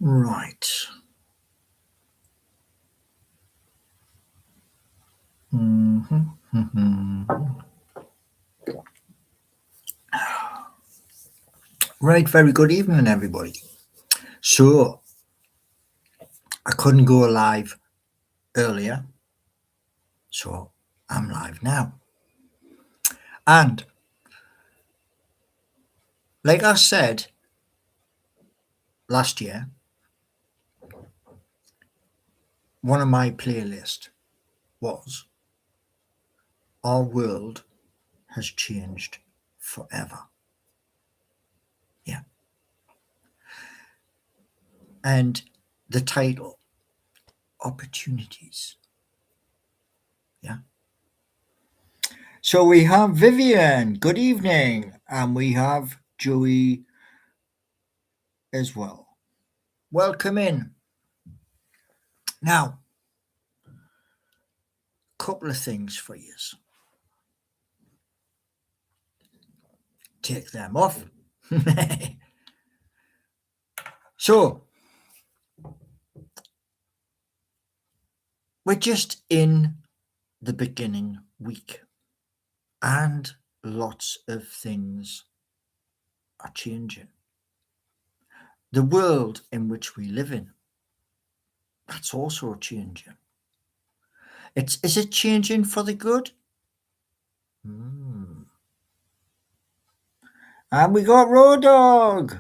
Right. Right, very good evening, everybody. So, I couldn't go live earlier, so I'm live now. And, like I said last year, one of my playlists was Our World Has Changed Forever. Yeah. And the title, Opportunities. Yeah. So we have Vivian, good evening, and we have Joey as well. Welcome in. Now, couple of things for you. Take them off. So, we're just in the beginning week, and lots of things are changing. The world in which we live in, that's also changing. Is it changing for the good? And we got Road Dog.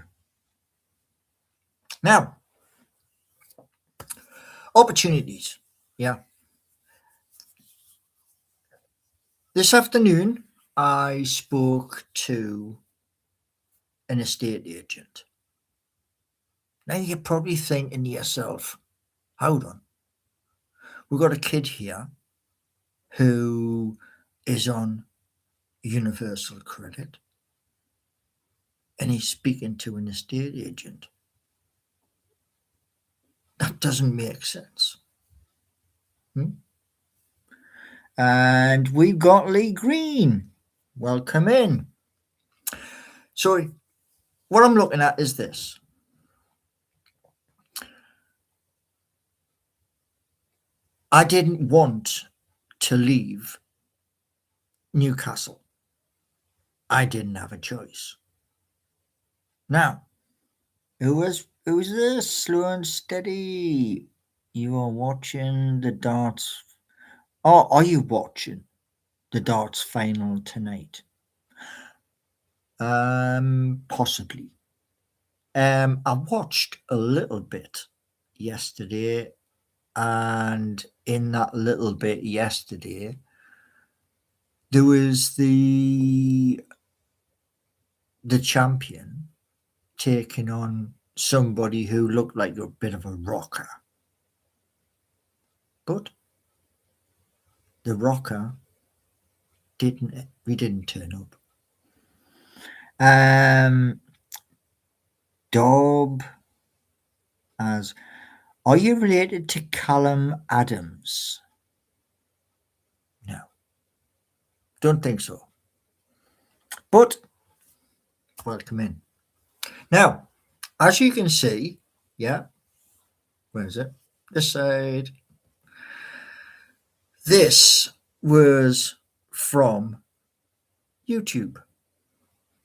Now, opportunities. Yeah. This afternoon, I spoke to an estate agent. Now you're probably thinking to yourself, hold on, we've got a kid here who is on Universal Credit and he's speaking to an estate agent. That doesn't make sense. And we've got Lee Green. Welcome in. So what I'm looking at is this. I didn't want to leave Newcastle. I didn't have a choice. Now, who's this? Slow and steady. You are watching the darts. Oh, are you watching the darts final tonight? Possibly. I watched a little bit yesterday, and in that little bit yesterday, there was the champion taking on somebody who looked like a bit of a rocker. But the rocker didn't turn up. Dob as, are you related to Callum Adams? No, don't think so. But welcome in. Now, as you can see, yeah, where is it? This side. This was from YouTube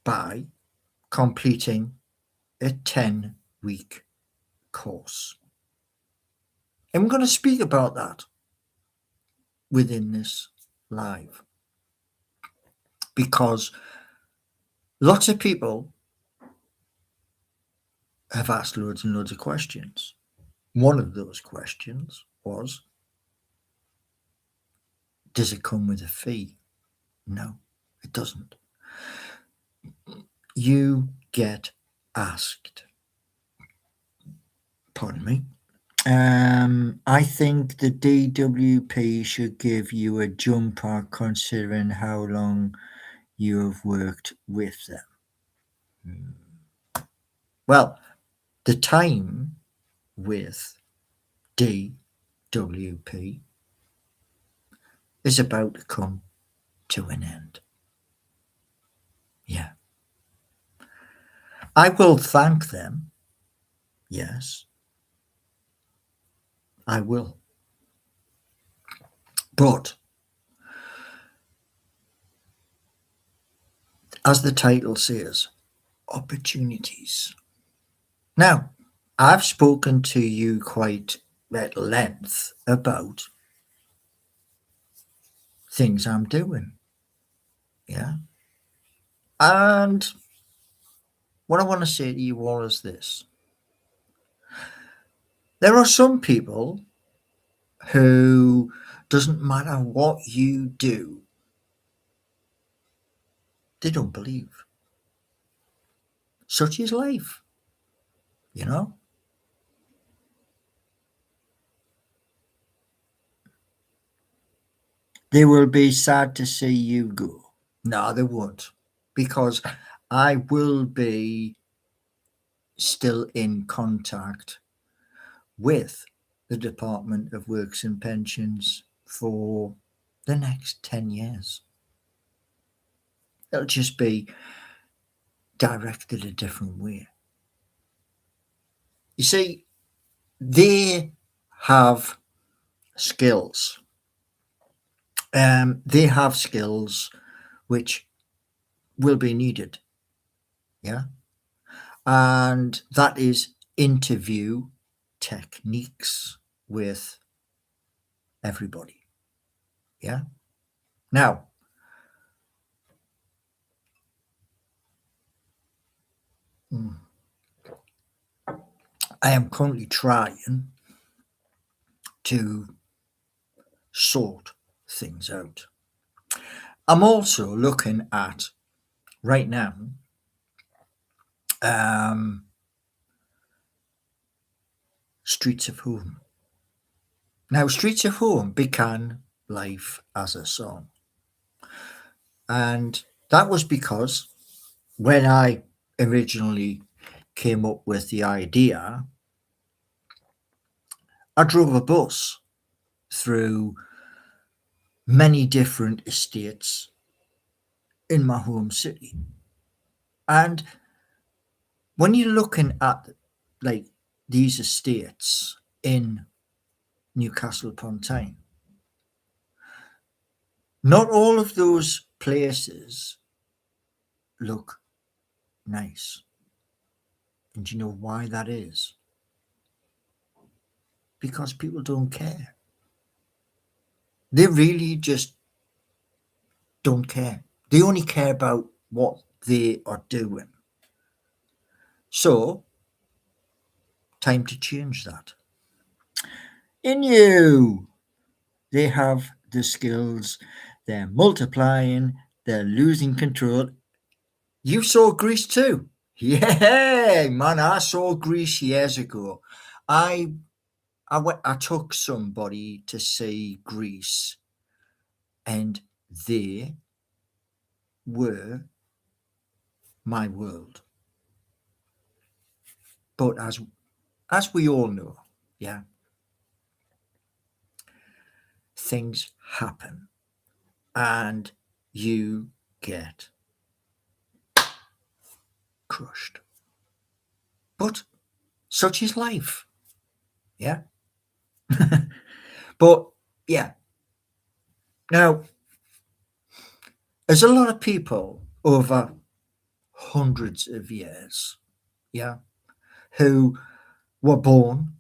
by completing a 10-week course. And we're going to speak about that within this live, because lots of people have asked loads and loads of questions. One of those questions was, does it come with a fee? No, it doesn't. You get asked. Pardon me. I think the DWP should give you a jumper considering how long you have worked with them. Well, the time with DWP is about to come to an end. Yeah. I will thank them. Yes, I will. But as the title says, opportunities. Now, I've spoken to you quite at length about things I'm doing. Yeah. And what I want to say to you all is this: there are some people who doesn't matter what you do, they don't believe. Such is life, you know? They will be sad to see you go. No, they won't. Because I will be still in contact with the Department of Works and Pensions for the next 10 years. It'll just be directed a different way. You see, they have skills. They have skills which will be needed. Yeah. And that is interview techniques with everybody. Yeah. Now, I am currently trying to sort things out. I'm also looking at right now um, Streets of Home. Now, Streets of Home began life as a song. And that was because when I originally came up with the idea, I drove a bus through many different estates in my home city. And when you're looking at like these estates in Newcastle upon Tyne, not all of those places look nice. And do you know why that is? Because people don't care. They really just don't care. They only care about what they are doing. So, time to change that. In you, they have the skills, they're multiplying, they're losing control. You saw Greece too. Yeah, man, I saw Greece years ago. I took somebody to see Greece, and they were my world. But as we all know, yeah, things happen, and you get crushed. But such is life. Yeah. But yeah. Now, there's a lot of people over hundreds of years, yeah, who were born,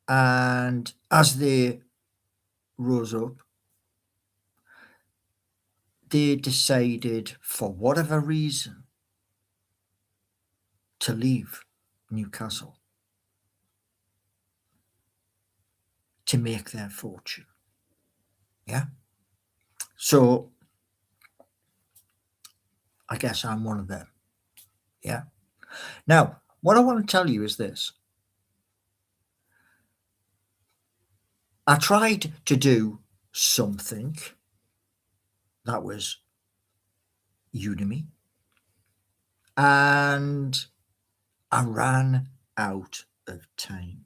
and as they rose up, they decided for whatever reason to leave Newcastle to make their fortune. Yeah. So I guess I'm one of them. Yeah. Now, what I want to tell you is this. I tried to do something that was Udemy, and I ran out of time.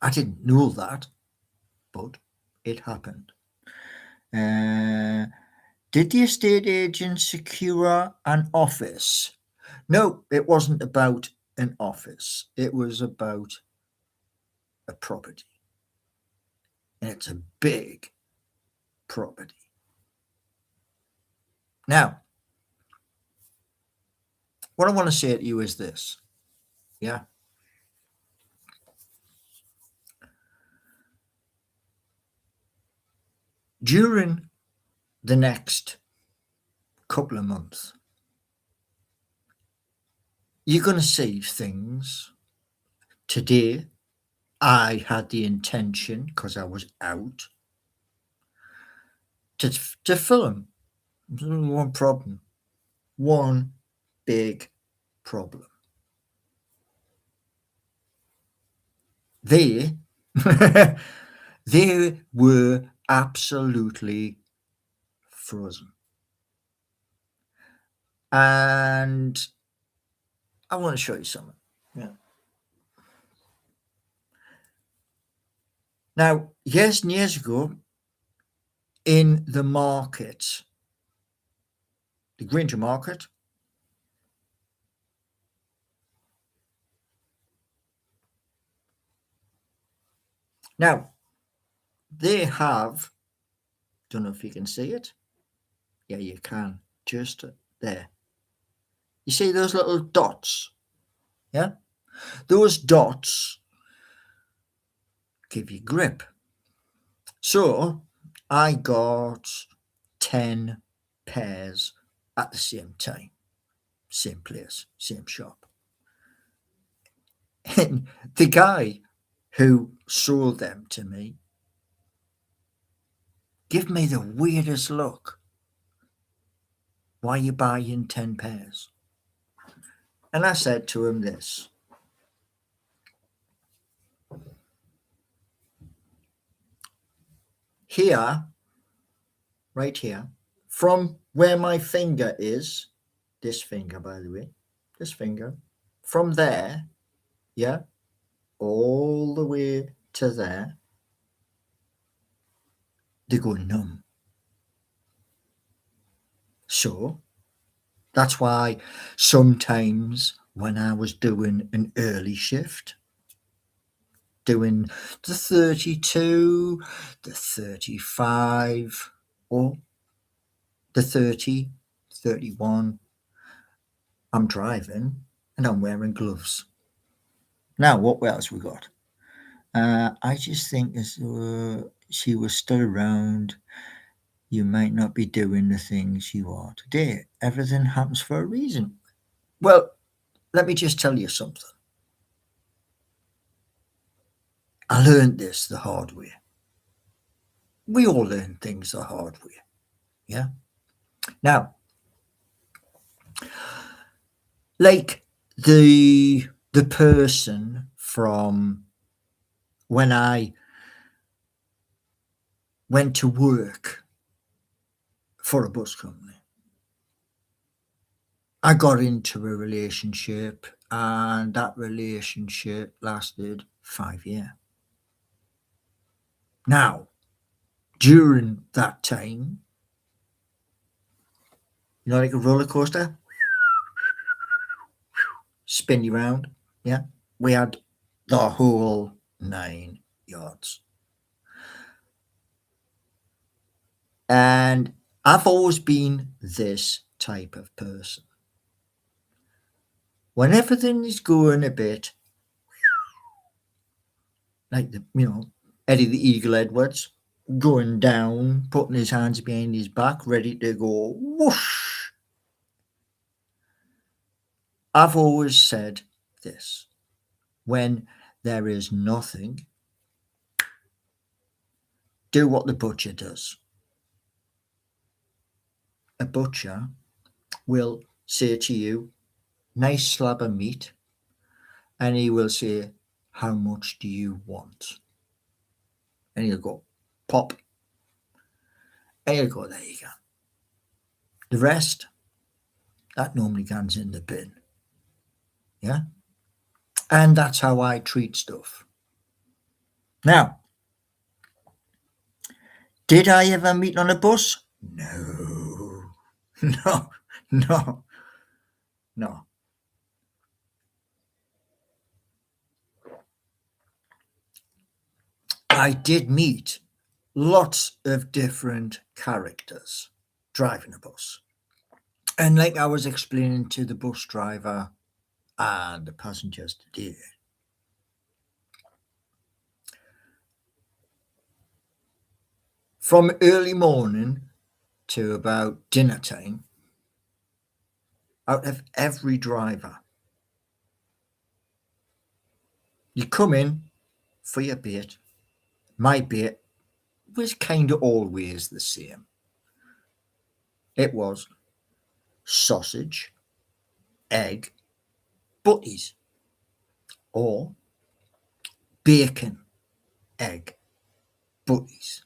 I didn't know that, but it happened. Did the estate agent secure an office? No, it wasn't about an office. It was about a property. And it's a big property. Now, what I want to say to you is this. Yeah. During the next couple of months, you're going to see things. Today, I had the intention, because I was out, to film. One problem. One big problem. They were absolutely frozen. And I want to show you something. Yeah. Now, years and years ago, in the market, the Granger market, now they have, don't know if you can see it. Yeah, you can, just there. You see those little dots? Yeah, those dots give you grip. So I got 10 pairs at the same time, same place, same shop. And the guy who sold them to me gave me the weirdest look. Why are you buying 10 pairs? And I said to him this. Here, right here, from where my finger is, this finger, by the way, this finger, from there, yeah, all the way to there, they go numb. So that's why sometimes when I was doing an early shift, doing the 32, the 35, or the 30, 31, I'm driving and I'm wearing gloves. Now, what else we got? I just think as she was still around, you might not be doing the things you are today. Everything happens for a reason. Well, let me just tell you something. I learned this the hard way. We all learn things the hard way. Yeah. Now, like the person from when I went to work for a bus company, I got into a relationship, and that relationship lasted 5 years. Now, during that time, you know, like a roller coaster, spin you round. Yeah, we had the whole 9 yards. And I've always been this type of person. When everything is going a bit like Eddie the Eagle Edwards, going down, putting his hands behind his back, ready to go whoosh. I've always said this: when there is nothing, do what the butcher does. A butcher will say to you, nice slab of meat, and he will say, how much do you want? And he'll go, pop. And he'll go, there you go. The rest, that normally goes in the bin. Yeah? And that's how I treat stuff. Now, did I ever meet on a bus? No. No, no, no. I did meet lots of different characters driving a bus. And like I was explaining to the bus driver and the passengers today, from early morning to about dinner time, out of every driver, you come in for your bait. My bait was kind of always the same. It was sausage, egg, butties, or bacon, egg, butties.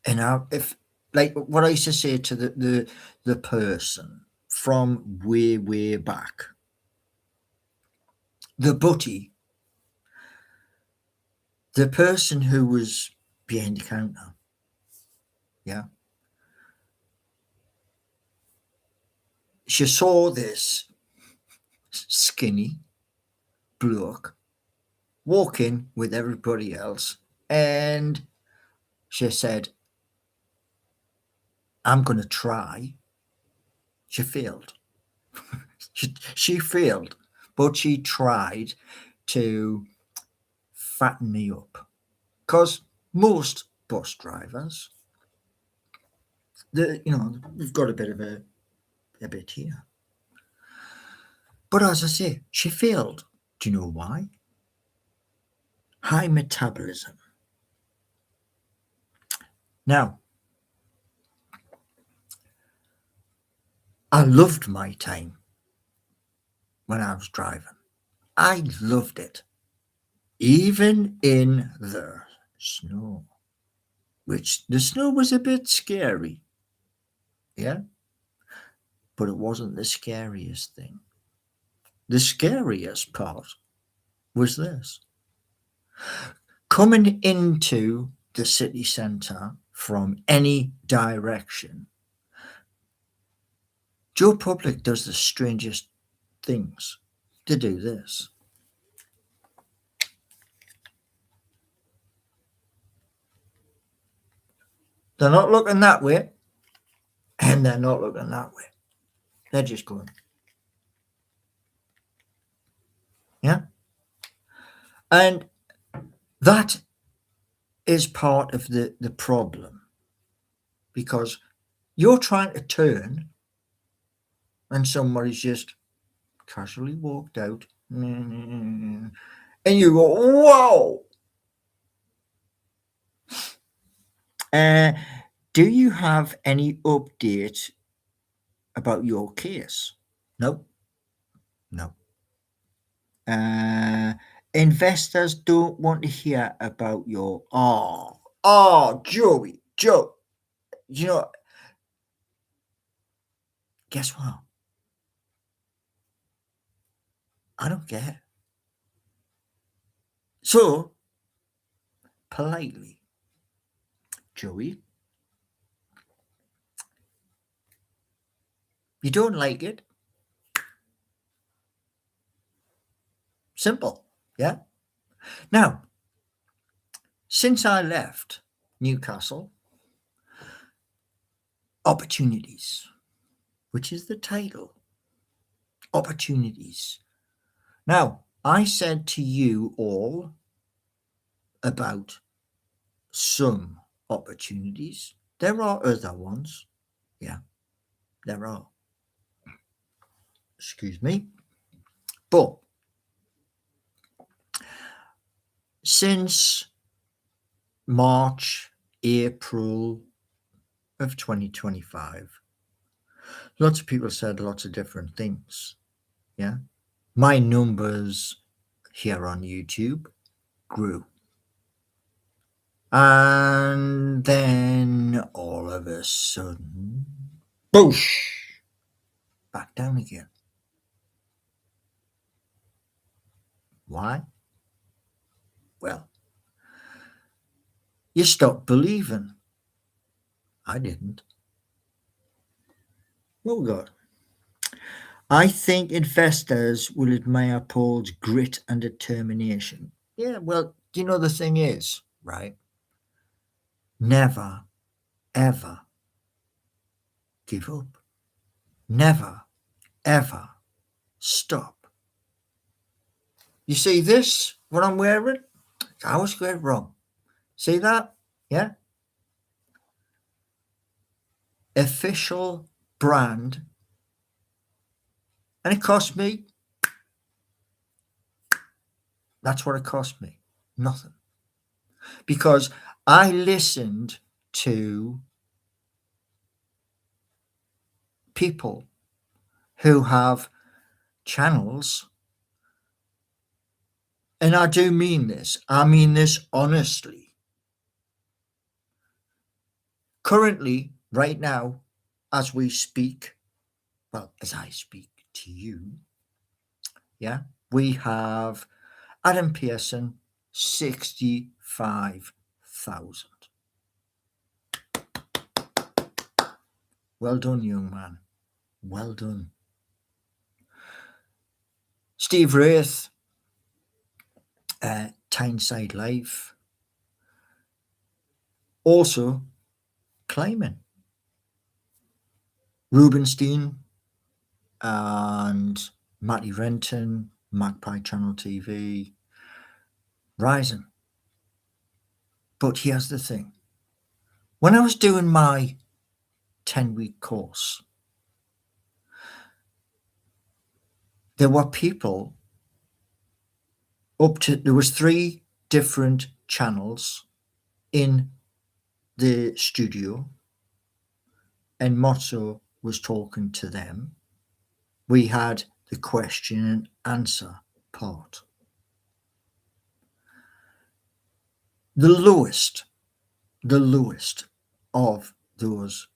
And if like what I used to say to the person from way back, the butty, the person who was behind the counter, yeah, she saw this skinny bloke walking with everybody else, and she said, "I'm going to try." She failed. She failed, but she tried to fatten me up because most bus drivers, we've got a bit of a bit here. But as I say, she failed. Do you know why? High metabolism. Now, I loved my time when I was driving. I loved it. Even in the snow, which the snow was a bit scary. Yeah. But it wasn't the scariest thing. The scariest part was this: coming into the city centre from any direction. Joe Public does the strangest things to do this. They're not looking that way, and they're not looking that way. They're just going. Yeah. And that is part of the problem, because you're trying to turn and somebody's just casually walked out, and you go, whoa. Do you have any update about your case? No. No. Investors don't want to hear about your Joe. You know, guess what? I don't care. So politely, Joey, you don't like it? Simple. Yeah. Now, since I left Newcastle, opportunities, which is the title, opportunities. Now, I said to you all about some opportunities. There are other ones. Yeah, there are. Excuse me. But since March, April of 2025, lots of people said lots of different things. Yeah. My numbers here on YouTube grew. And then all of a sudden, boosh, back down again. Why? Well, you stopped believing. I didn't. What we got? I think investors will admire Paul's grit and determination. Yeah, well, you know, the thing is, right? Never, ever give up. Never, ever stop. You see this, what I'm wearing? I always get it wrong. See that? Yeah? Official brand. And it cost me, that's what it cost me. Nothing. Because I listened to people who have channels, and I do mean this. I mean this honestly. Currently, right now, as we speak, well, as I speak to you, yeah, we have Adam Pearson, 65,000. Well done, young man. Well done. Steve Wraith, Tyneside Life, also climbing. Rubenstein and Matty Renton, Magpie Channel TV, rising. But here's the thing. When I was doing my 10-week course, there were people there was 3 different channels in the studio, and Motso was talking to them. We had the question and answer part. The lowest of those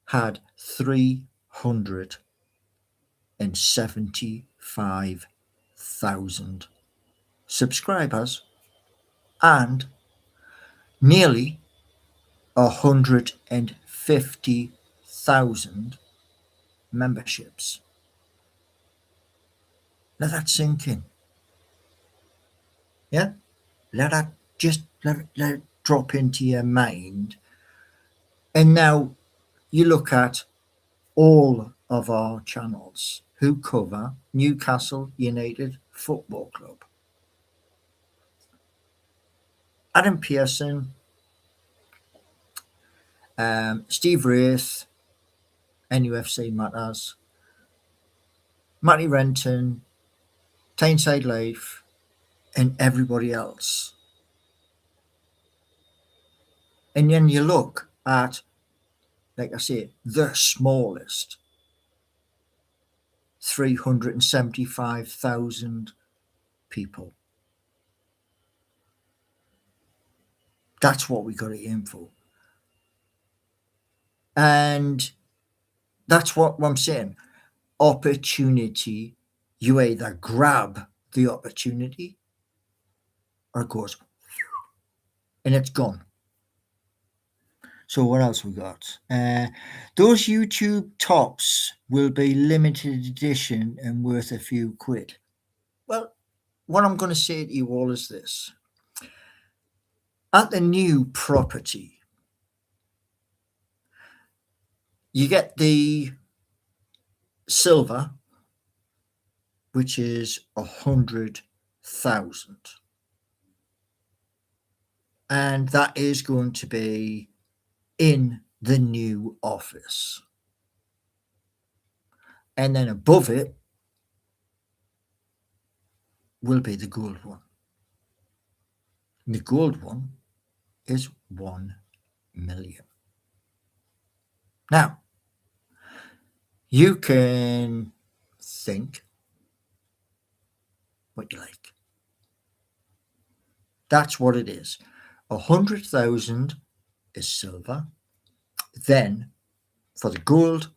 had 375,000 subscribers and nearly 150,000 memberships. Let that sink in. Yeah? Let it drop into your mind. And now you look at all of our channels who cover Newcastle United Football Club. Adam Pearson, Steve Wraith, NUFC Matters, Matty Renton, Tyneside Life, and everybody else. And then you look at, like I say, the smallest, 375,000 people. That's what we got to aim for. And that's what I'm saying. Opportunity, you either grab the opportunity or it goes and it's gone. So what else we got? Those YouTube tops will be limited edition and worth a few quid. Well, what I'm going to say to you all is this. At the new property, you get the silver, which is 100,000. And that is going to be in the new office. And then above it will be the gold one. The gold one is 1 million. Now, you can think what you like. That's what it is. 100,000 is silver. Then for the gold,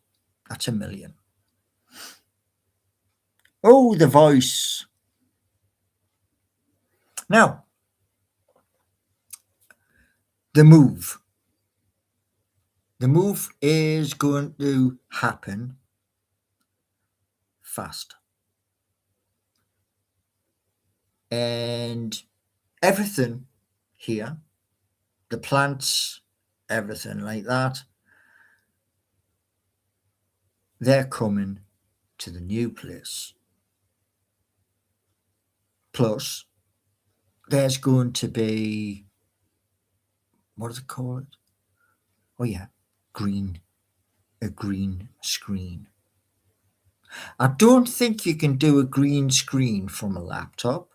that's 1 million. Oh, the voice. Now, the move. The move is going to happen fast. And everything here, the plants, everything like that, they're coming to the new place. Plus, there's going to be, what is it called? Oh yeah, a green screen. I don't think you can do a green screen from a laptop,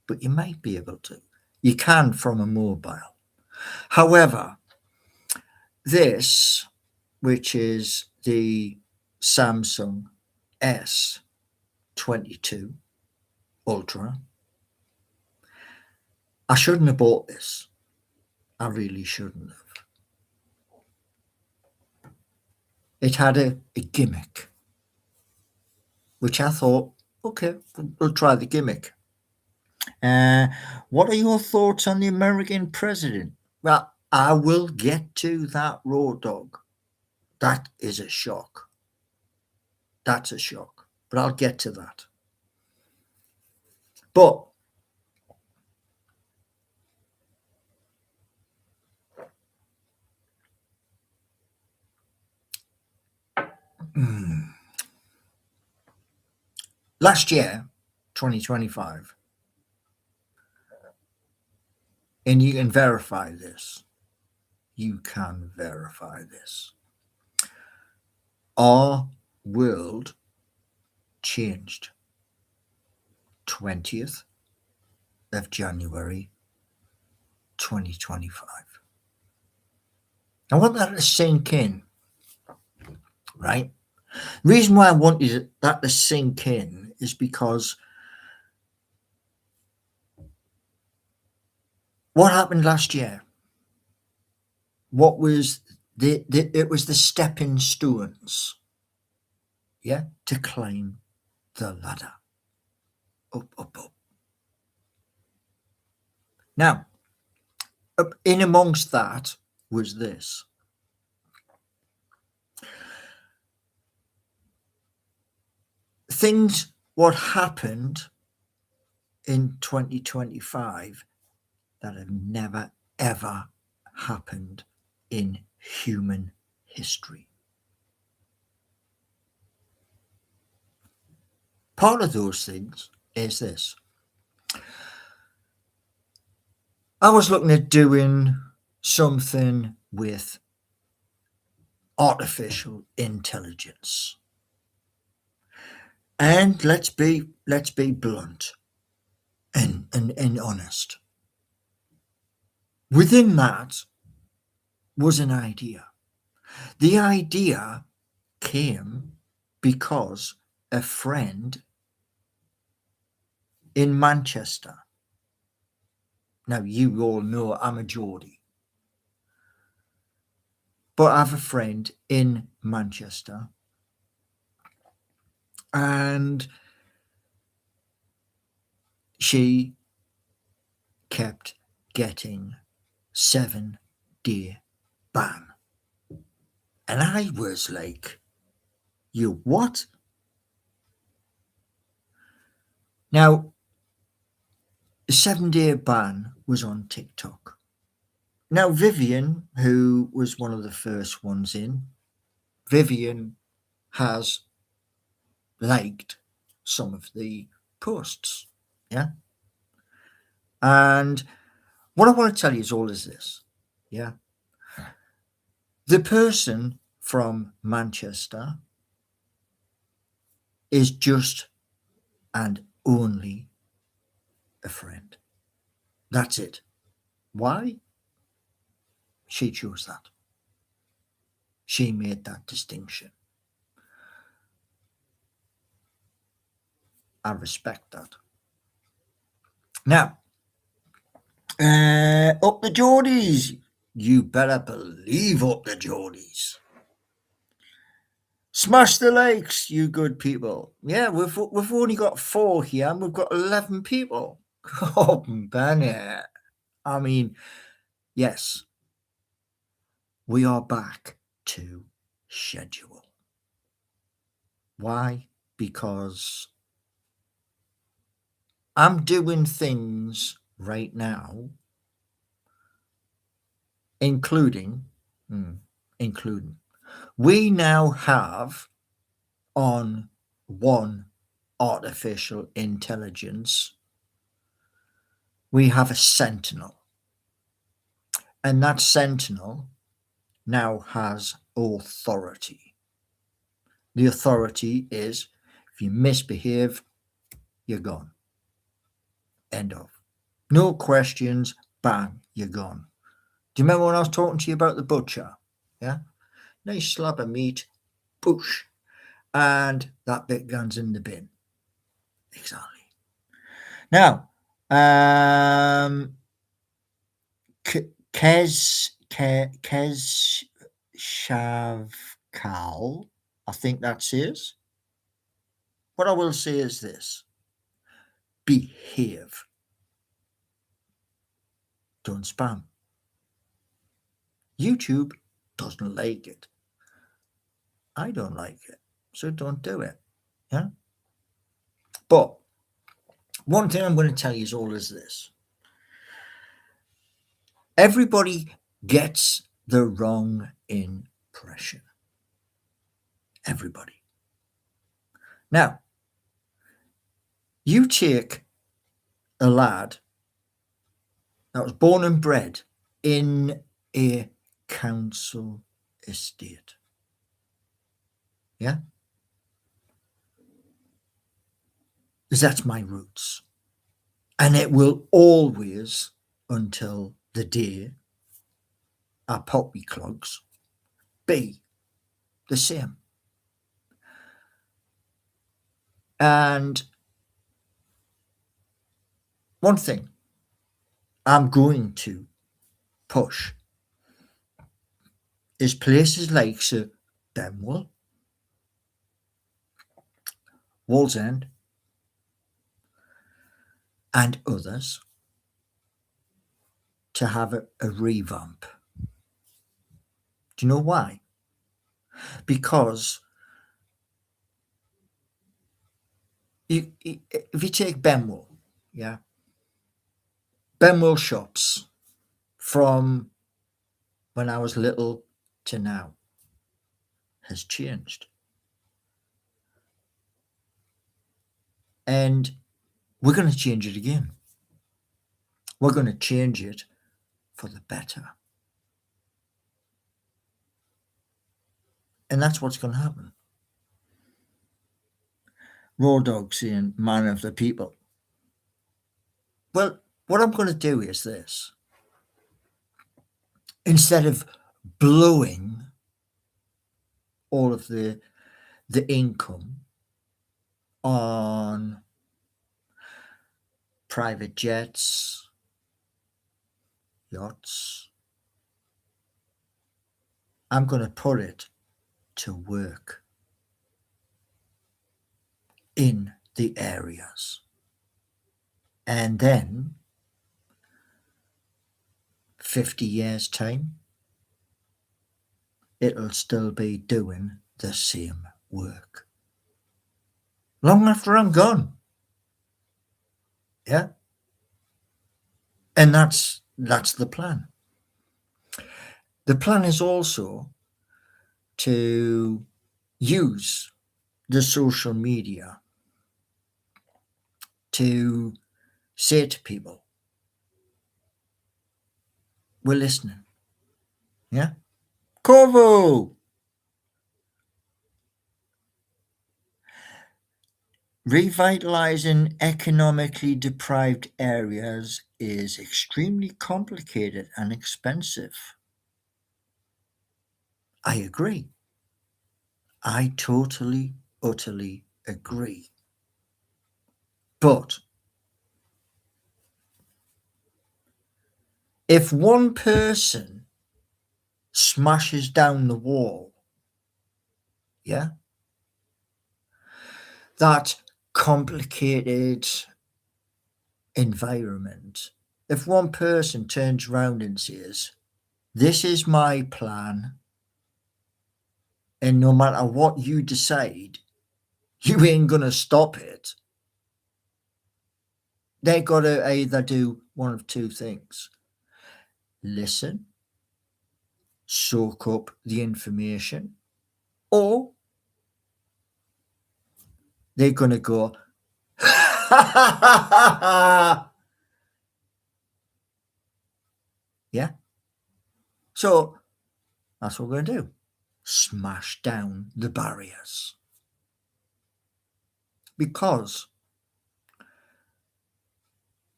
but you might be able to. You can from a mobile. However, this, which is the Samsung S22 Ultra, I shouldn't have bought this. I really shouldn't have. It had a gimmick, which I thought, okay, we'll try the gimmick. What are your thoughts on the American president? Well, I will get to that, Raw Dog. That is a shock. That's a shock. But I'll get to that. But last year, 2025, and you can verify this. You can verify this. Our world changed 20th of January 2025. I want that to sink in, right? The reason why I wanted that to sink in is because what happened last year? What was it was the stepping stones, yeah, to climb the ladder. Up. Now, up in amongst that was this. Things what happened in 2025 that have never ever happened in human history. Part of those things is this. I was looking at doing something with artificial intelligence. And let's be blunt and honest. Within that was an idea. The idea came because a friend in Manchester. Now, you all know I'm a Geordie. But I have a friend in Manchester. And she kept getting 7-day ban. And I was like, you what? Now, the 7-day ban was on TikTok. Now, Vivian, who was one of the first ones in, Vivian has liked some of the posts. Yeah. And what I want to tell you is all is this. Yeah. The person from Manchester is just and only a friend. That's it. Why? She chose that. She made that distinction. I respect that. Now, up the Geordies. You better believe up the Geordies. Smash the likes, you good people. Yeah, we've only got 4 here and we've got 11 people. Oh, Bennett. I mean, yes. we are back to schedule. Why? Because I'm doing things right now, including, we now have on one artificial intelligence, we have a sentinel. And that sentinel now has authority. The authority is if you misbehave, you're gone. End of. No questions, bang, you're gone. Do you remember when I was talking to you about the butcher? Yeah? Nice slab of meat, boosh, and that bit goes in the bin. Exactly. Now, Kez Shavkal, I think that says. What I will say is this: behave. Don't spam. YouTube doesn't like it. I don't like it, so don't do it. Yeah. But one thing I'm going to tell you all is this: everybody gets the wrong impression. Everybody. Now, you take a lad that was born and bred in a council estate. Yeah? Because that's my roots. And it will always, until the day I pop me clogs, be the same. And one thing I'm going to push is places like Benwell, Wallsend, and others to have a revamp. Do you know why? Because if you take Benwell, yeah, Benwell shops from when I was little to now has changed. And we're going to change it again. We're going to change it for the better. And that's what's going to happen. Raw Dog saying, man of the people. Well, what I'm going to do is this. Instead of blowing all of the income on private jets, yachts, I'm going to put it to work in the areas. And then 50 years' time, it'll still be doing the same work. Long after I'm gone. Yeah? And that's the plan. The plan is also to use the social media to say to people, we're listening. Yeah? Corvo! Revitalizing economically deprived areas is extremely complicated and expensive. I agree. I totally, utterly agree. But if one person smashes down the wall, yeah, that complicated environment, if one person turns around and says, This is my plan. And no matter what you decide, you ain't going to stop it. They got to either do one of two things: listen, soak up the information, or they're going to go, yeah. So that's what we're going to do. Smash down the barriers. Because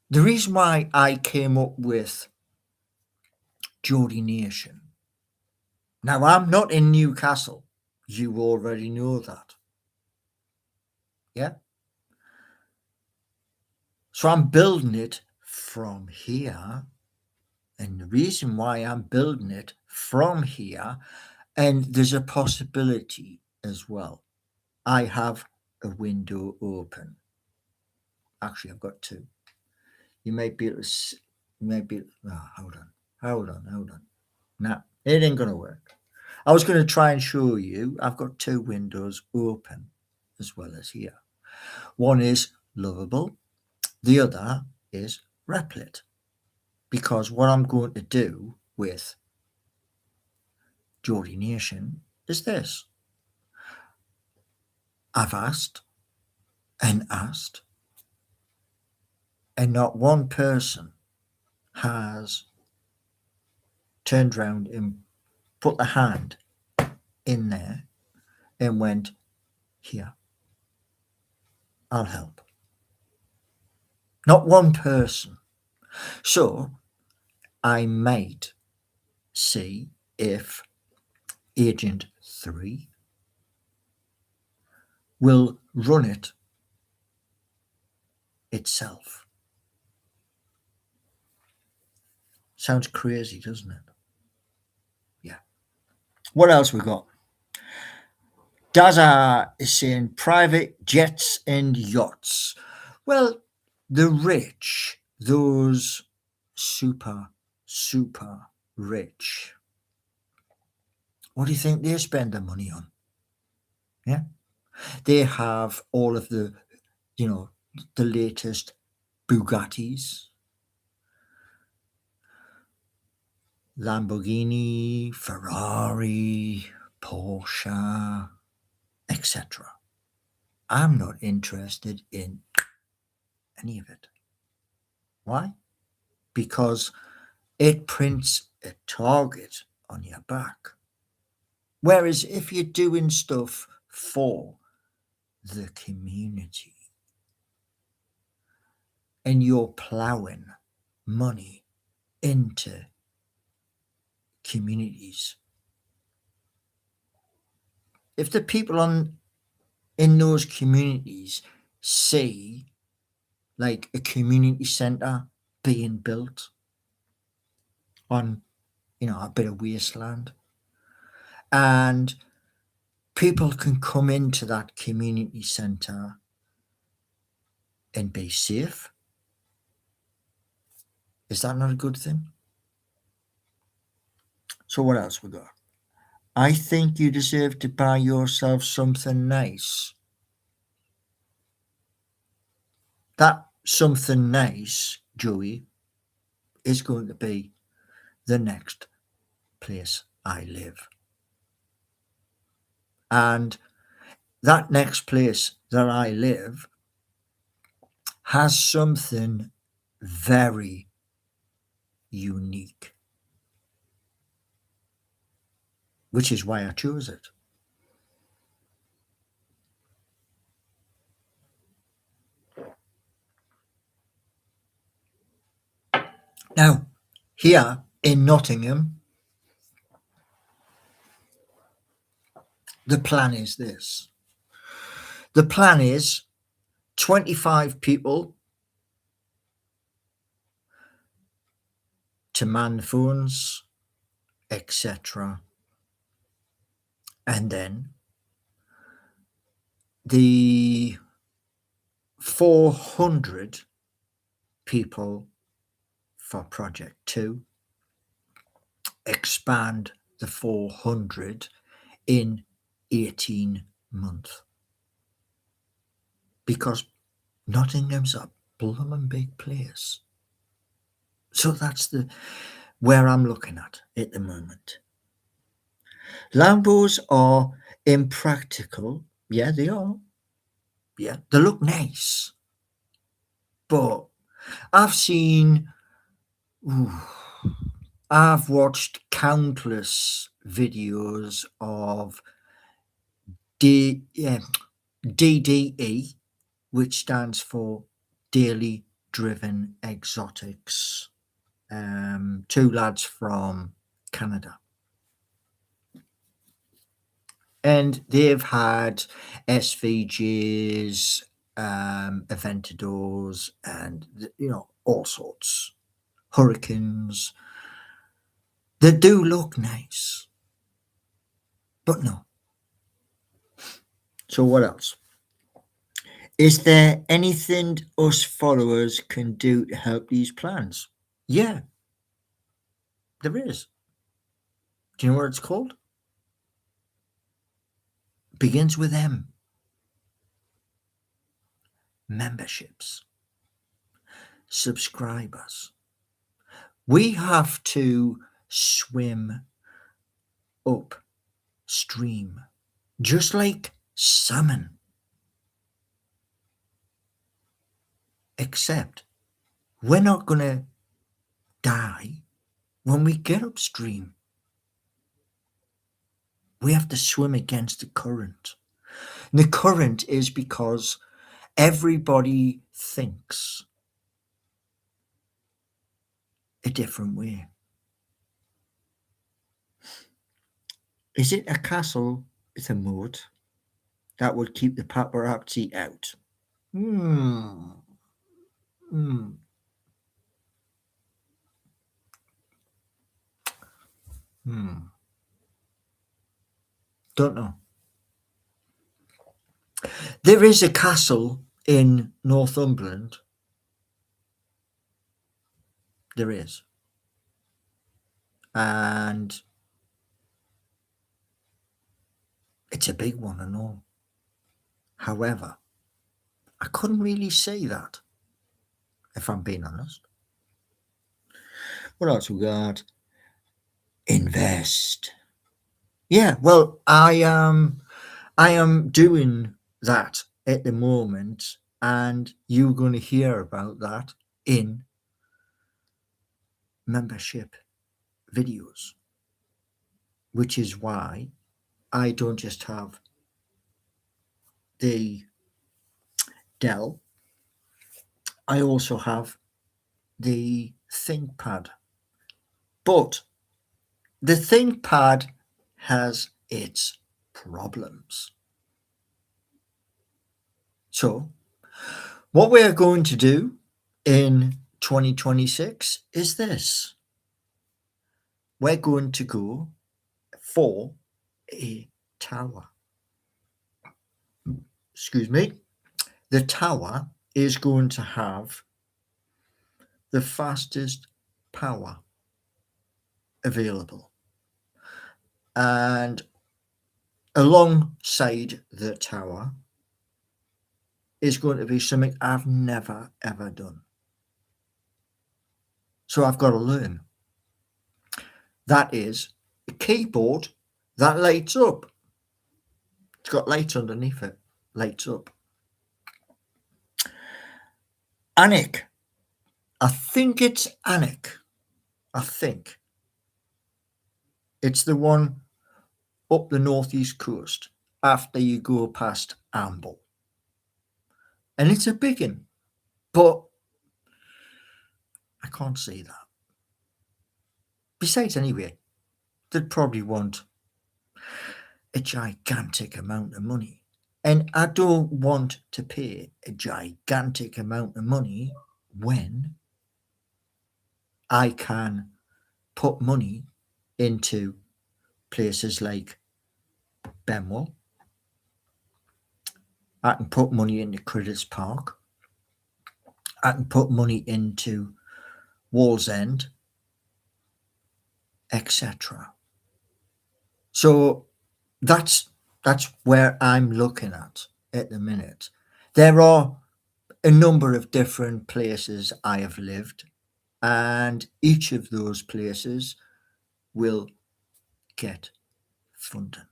the reason why I came up with Geordie Nation. Now, I'm not in Newcastle. You already know that. Yeah? So I'm building it from here. And the reason why I'm building it from here, and there's a possibility as well. I have a window open. Actually, I've got two. You might be able to, hold on. No, it ain't going to work. I was going to try and show you. I've got two windows open as well as here. One is Lovable. The other is Replit. Because what I'm going to do with Geordie Nation is this. I've asked, and not one person has turned around and put the hand in there and went, here, I'll help. Not one person. So I might see if Agent 3 will run it itself. Sounds crazy, doesn't it? Yeah. What else we got? Daza is saying private jets and yachts. Well, the rich, those super rich, what do you think they spend their money on? Yeah. They have all of the, the latest Bugattis, Lamborghini, Ferrari, Porsche, etc. I'm not interested in any of it. Why? Because it prints a target on your back. Whereas if you're doing stuff for the community and you're ploughing money into communities, if the people in those communities see like a community centre being built on, a bit of wasteland, and people can come into that community centre and be safe, is that not a good thing? So what else we got? I think you deserve to buy yourself something nice. That something nice, Joey, is going to be the next place I live. And that next place that I live has something very unique, which is why I chose it. Now, here in Nottingham, the plan is this. The plan is 25 people to man the phones, etc. And then the 400 people for Project 2, etc. expand the 400 in 18 months. Because Nottingham's a blooming big place. So that's where I'm looking at the moment. Lambos are impractical. Yeah, they are. Yeah, they look nice. But I've watched countless videos of DDE, which stands for Daily Driven Exotics. Two lads from Canada. And they've had SVGs, Aventadors, and, all sorts. Hurricanes. They do look nice. But no. So what else? Is there anything us followers can do to help these plans? Yeah, there is. Do you know what it's called? Begins with M. Memberships. Subscribers. We have to swim upstream, just like salmon. Except we're not going to die when we get upstream. We have to swim against the current. And the current is because everybody thinks a different way. Is it a castle with a moat that would keep the paparazzi out? Don't know. There is a castle in Northumberland. There is. And it's a big one and all. However, I couldn't really say that, if I'm being honest. What else we got? Invest. Yeah, well, I am doing that at the moment, and you're going to hear about that in membership videos, which is why I don't just have the Dell, I also have the ThinkPad. But the ThinkPad has its problems. So, what we're going to do in 2026 is this. We're going to go for a tower. Excuse me. The tower is going to have the fastest power available. And alongside the tower is going to be something I've never, ever done. So I've got to learn. That is a keyboard that lights up. It's got lights underneath it. Lights up. Anik. I think it's Anik. I think. It's the one up the northeast coast after you go past Amble. And it's a big one. But I can't say that. Besides, anyway, they'd probably want a gigantic amount of money. And I don't want to pay a gigantic amount of money when I can put money into places like Benwell. I can put money into Critters Park. I can put money into Wallsend. etc. So that's where I'm looking at the minute. There are a number of different places I have lived, and each of those places will get funding.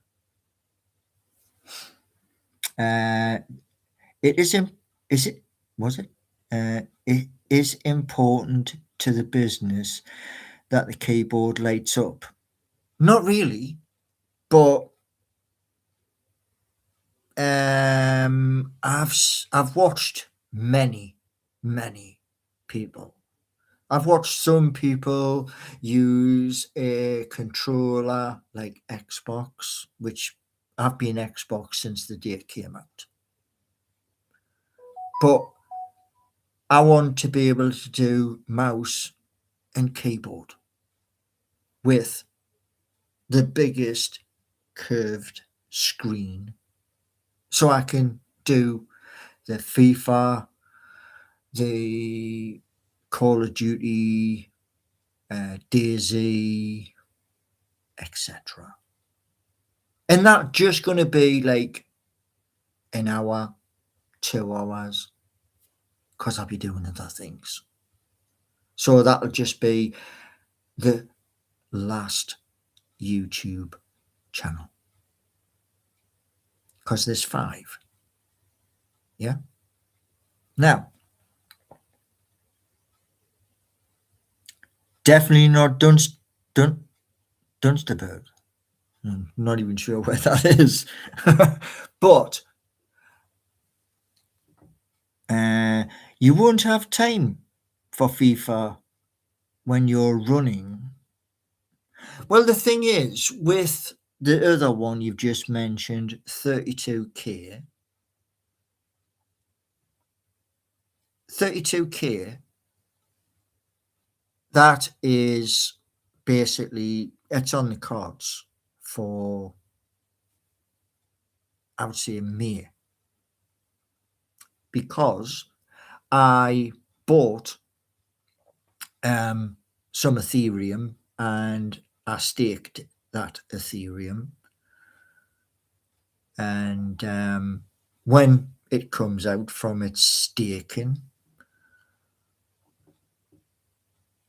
Uh, it is is it was it? It is important to the business that the keyboard lights up. Not really, but I've watched many people. I've watched some people use a controller like Xbox, which I've been Xbox since the day it came out. But I want to be able to do mouse and keyboard with the biggest curved screen so I can do the FIFA, the Call of Duty, DayZ, etc. And that's just going to be like an hour, 2 hours, because I'll be doing other things. So that'll just be the last YouTube channel. Because there's 5. Yeah. Now, definitely not Dunsterberg. I'm not even sure where that is. But you won't have time for FIFA when you're running. Well, the thing is, with the other one you've just mentioned, 32K, 32K, that is basically, it's on the cards for, I would say, May. Because I bought some Ethereum and I staked that Ethereum. And when it comes out from its staking,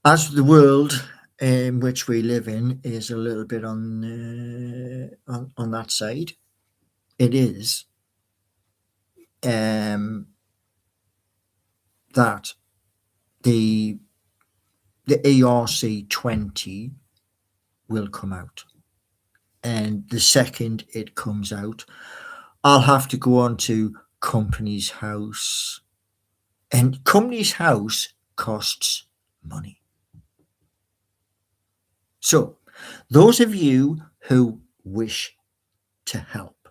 as the world in which we live in is a little bit on that side, it is that the ERC20 will come out, and the second it comes out, I'll have to go on to Companies House, and Companies House costs money. So, those of you who wish to help,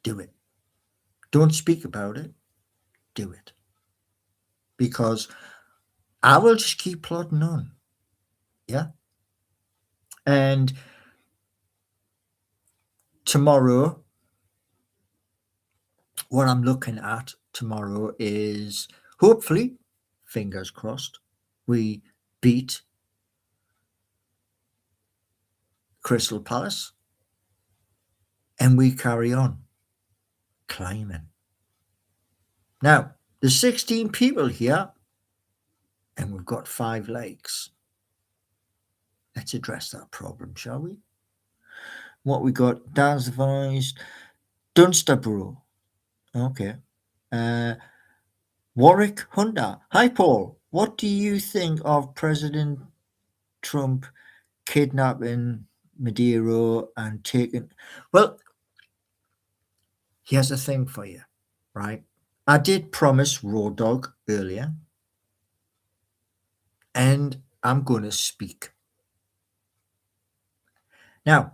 do it. Don't speak about it, do it. Because I will just keep plodding on. Yeah. And tomorrow, what I'm looking at tomorrow is hopefully, fingers crossed, we beat Crystal Palace and we carry on climbing. Now, there's 16 people here and we've got 5 likes. Let's address that problem, shall we? What we got? Dan's Voice, Dunsterborough. Okay. Warwick Hunter. Hi, Paul. What do you think of President Trump kidnapping Maduro and taking? Well, here's a thing for you, right? I did promise Raw Dog earlier, and I'm going to speak. Now,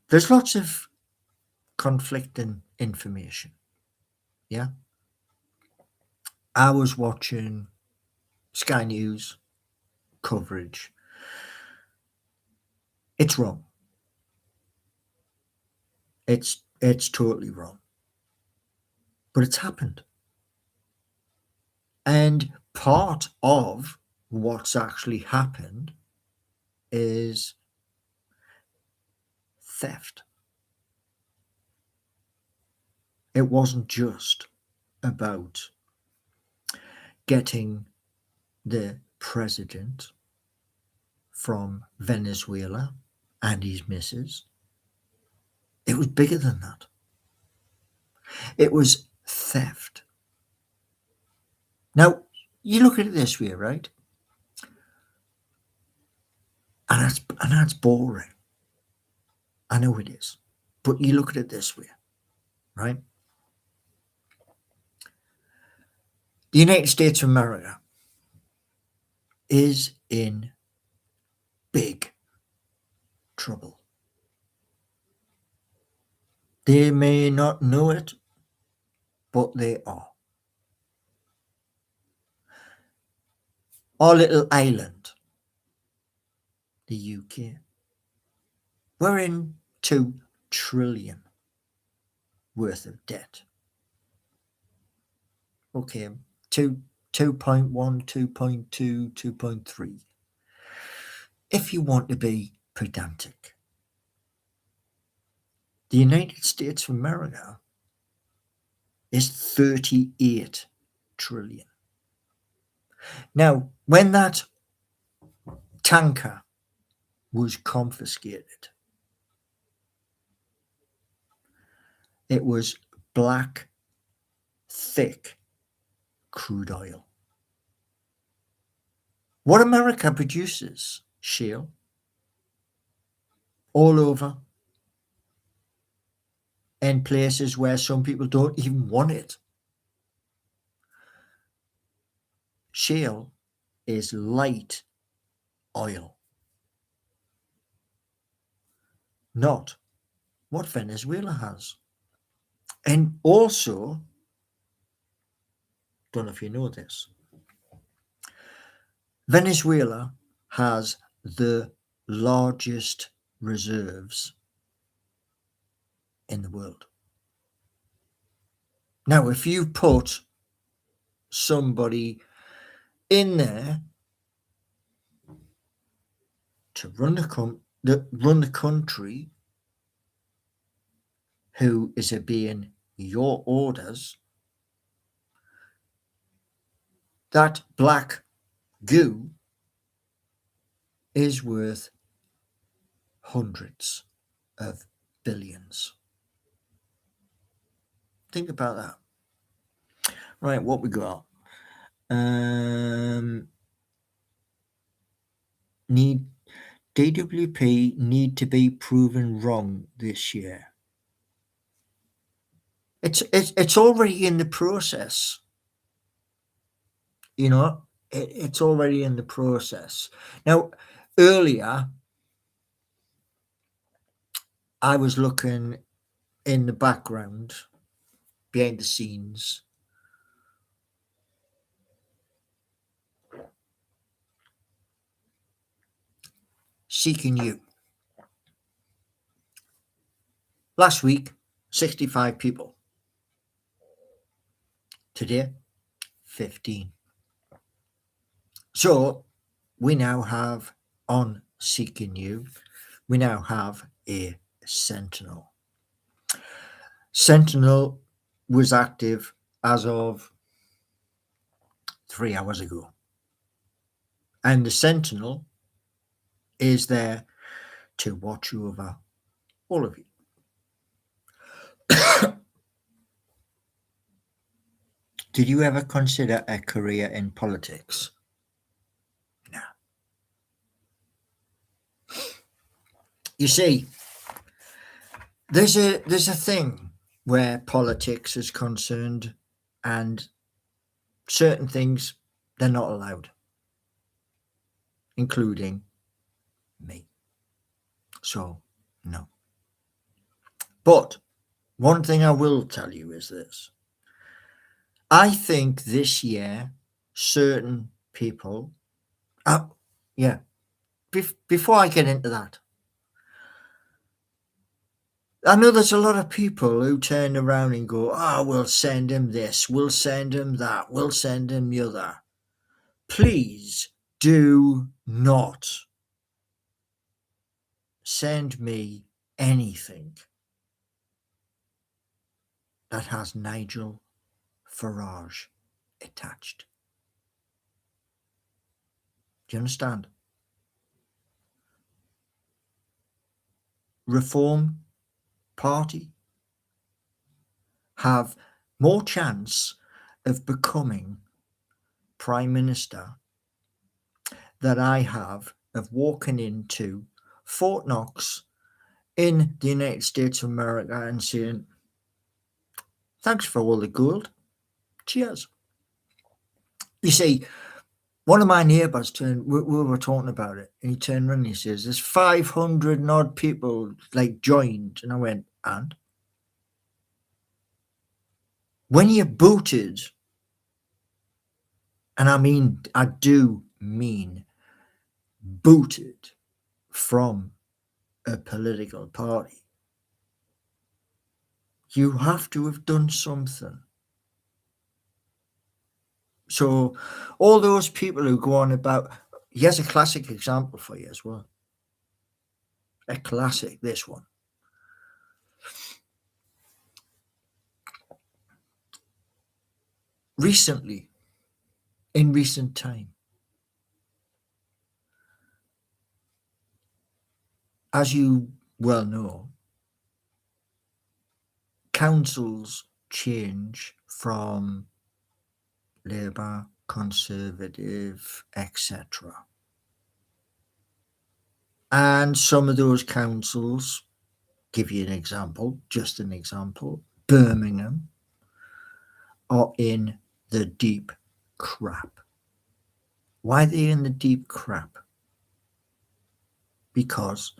there's lots of conflicting information. Yeah. I was watching Sky News coverage. It's wrong. It's totally wrong. But it's happened. And part of what's actually happened is theft. It wasn't just about getting the president from Venezuela and his missus. It was bigger than that. It was theft. Now, you look at it this way, right? And that's boring. I know it is. But you look at it this way, right? The United States of America is in big trouble. They may not know it, but they are. Our little island, the UK, we're in 2 trillion worth of debt. Okay, 2.1, 2.2, 2.3. If you want to be pedantic. The United States of America is 38 trillion. Now, when that tanker was confiscated, it was black, thick crude oil. What America produces, shale, all over, in places where some people don't even want it. Shale is light oil, not what Venezuela has. And also, don't know if you know this, Venezuela has the largest reserves in the world. Now, if you put somebody in there to run the country who is obeying your orders, that black goo is worth hundreds of billions. Think about that. Right, what we got? DWP need to be proven wrong this year. It's already in the process. You know, it's already in the process. Now, earlier, I was looking in the background, behind the scenes. Seeking You. Last week, 65 people. Today, 15. So we now have on Seeking You, we now have a Sentinel. Sentinel was active as of 3 hours ago. And the Sentinel is there to watch over all of you. Did you ever consider a career in politics? No. You see, there's a thing where politics is concerned, and certain things they're not allowed, including me. So, no. But one thing I will tell you is this. I think this year, certain people, before I get into that, I know there's a lot of people who turn around and go, "Ah, we'll send him this, we'll send him that, we'll send him the other." Please do not send me anything that has Nigel Farage attached. Do you understand? Reform Party have more chance of becoming Prime Minister than I have of walking into Fort Knox in the United States of America and saying, "Thanks for all the gold. Cheers." You see, one of my neighbours we were talking about it, and he turned around and he says, "There's 500 and odd people like joined." And I went, "And? When you're booted," and I do mean booted from a political party, you have to have done something. So all those people who go on about, here's a classic example for you as well. A classic, this one. Recently, in recent time, as you well know, councils change from Labour, Conservative, etc. And some of those councils, give you an example, just an example, Birmingham, are in the deep crap. Why are they in the deep crap? Because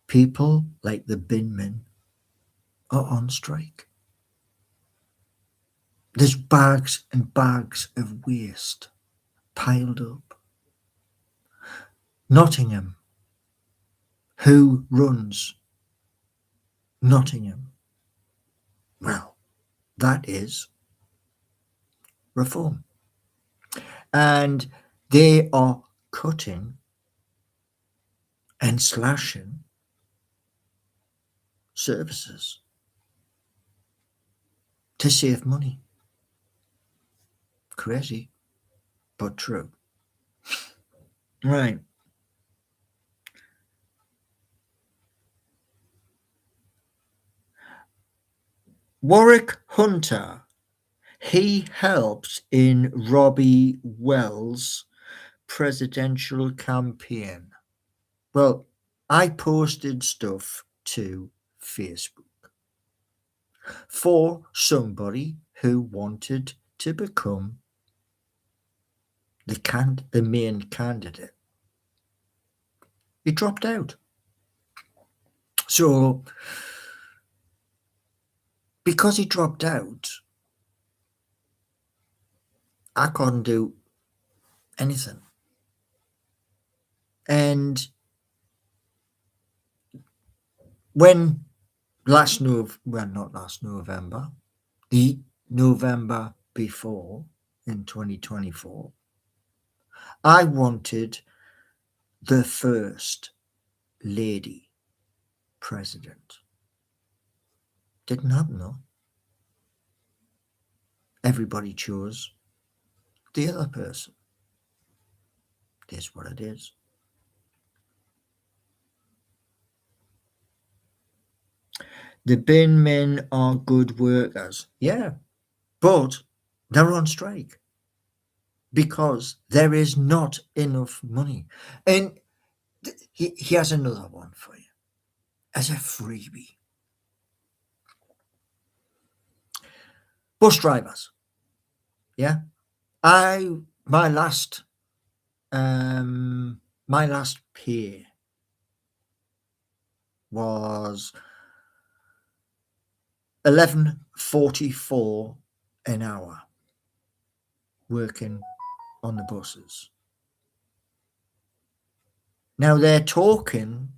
people like the binmen are on strike. There's bags and bags of waste piled up. Nottingham. Who runs Nottingham? Well, that is Reform. And they are cutting and slashing services to save money. Crazy, but true. Right. Warwick Hunter, he helped in Robbie Wells' presidential campaign. Well, I posted stuff to Facebook for somebody who wanted to become the main candidate. He dropped out. So, because he dropped out, I couldn't do anything. And when not last November, the November before in 2024, I wanted the first lady president. Didn't happen though. Everybody chose the other person. It is what it is. The bin men are good workers. Yeah, but they're on strike because there is not enough money. And he has another one for you as a freebie. Bus drivers. Yeah. My last pay was $11.44 an hour working on the buses. Now they're talking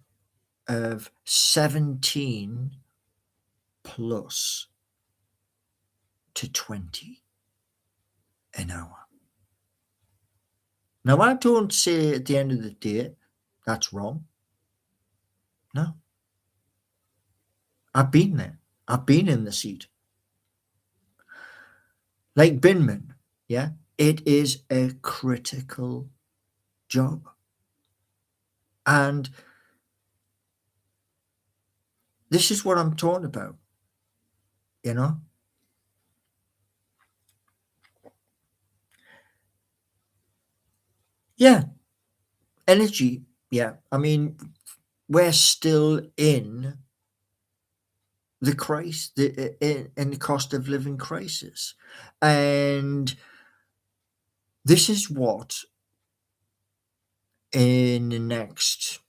of 17 plus to 20 an hour. Now, I don't say at the end of the day that's wrong. No. I've been there. I've been in the seat. Like binman, yeah, it is a critical job. And this is what I'm talking about, you know? Yeah, energy, yeah. I mean, we're still in the crisis, in the cost of living crisis. And this is what, in the next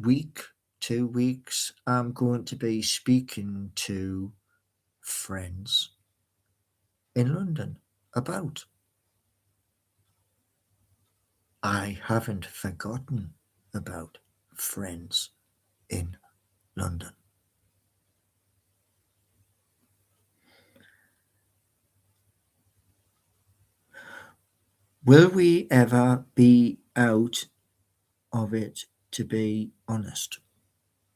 week, 2 weeks, I'm going to be speaking to friends in London about. I haven't forgotten about friends in London. Will we ever be out of it, to be honest?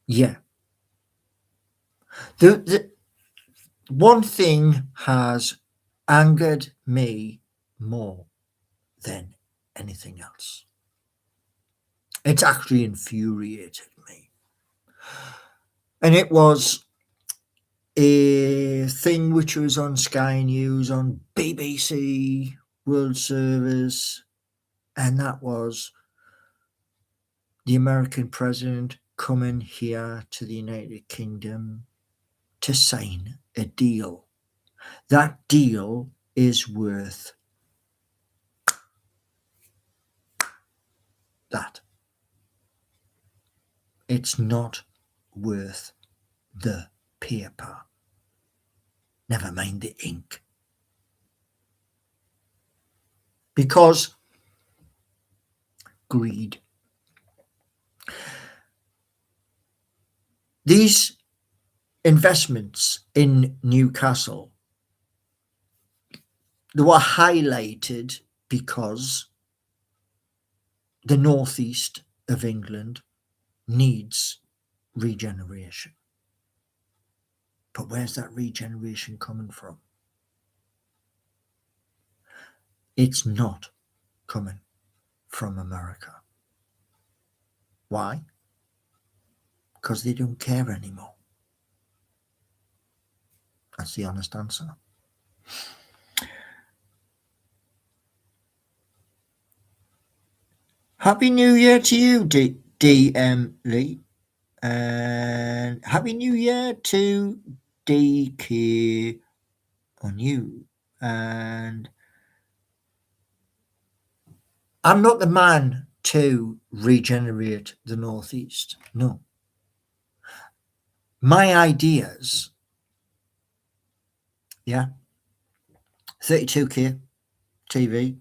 Yeah. The one thing has angered me more than anything else. It's actually infuriated me. And it was a thing which was on Sky News, on BBC World Service, and that was the American president coming here to the United Kingdom to sign a deal. That deal is worth that. It's not worth the paper. Never mind the ink. Because greed. These investments in Newcastle, they were highlighted because the northeast of England needs regeneration. But where's that regeneration coming from? It's not coming from America. Why? Because they don't care anymore. That's the honest answer. Happy New Year to you, DM Lee. And Happy New Year to DK on you. And I'm not the man to regenerate the Northeast. No. My ideas, yeah, 32K TV.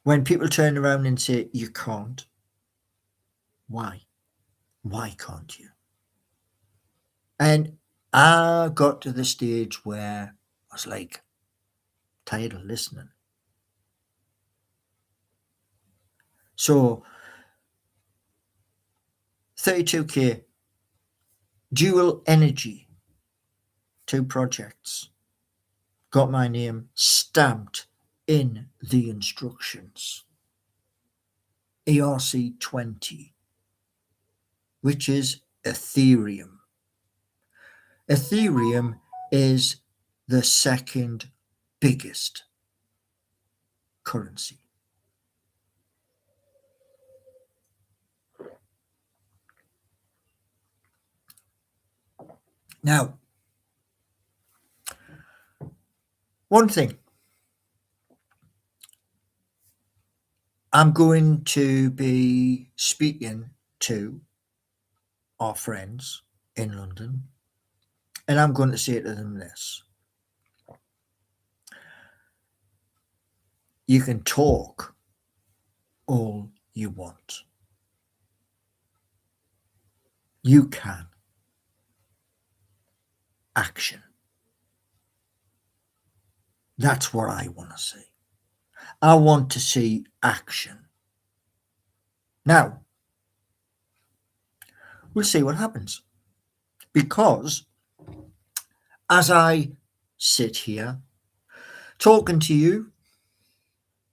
When people turn around and say, you can't, why? Why can't you? And I got to the stage where I was like, tired of listening. So 32K, dual energy, 2 projects, got my name stamped in the instructions. ERC20, which is Ethereum. Ethereum is the second biggest currency. Now, one thing, I'm going to be speaking to our friends in London, and I'm going to say to them this. You can talk all you want, You can. Action. That's what I want to see. I want to see action. Now, we'll see what happens. Because as I sit here talking to you,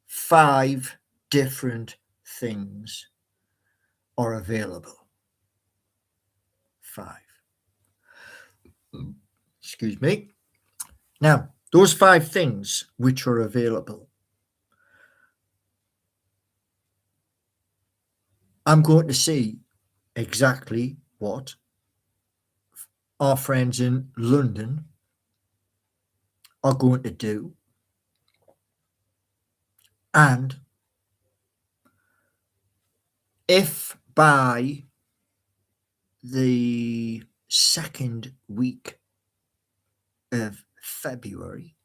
5 different things are available. 5. Excuse me. Now, those 5 things which are available, I'm going to see exactly what our friends in London are going to do. And if by the second week of February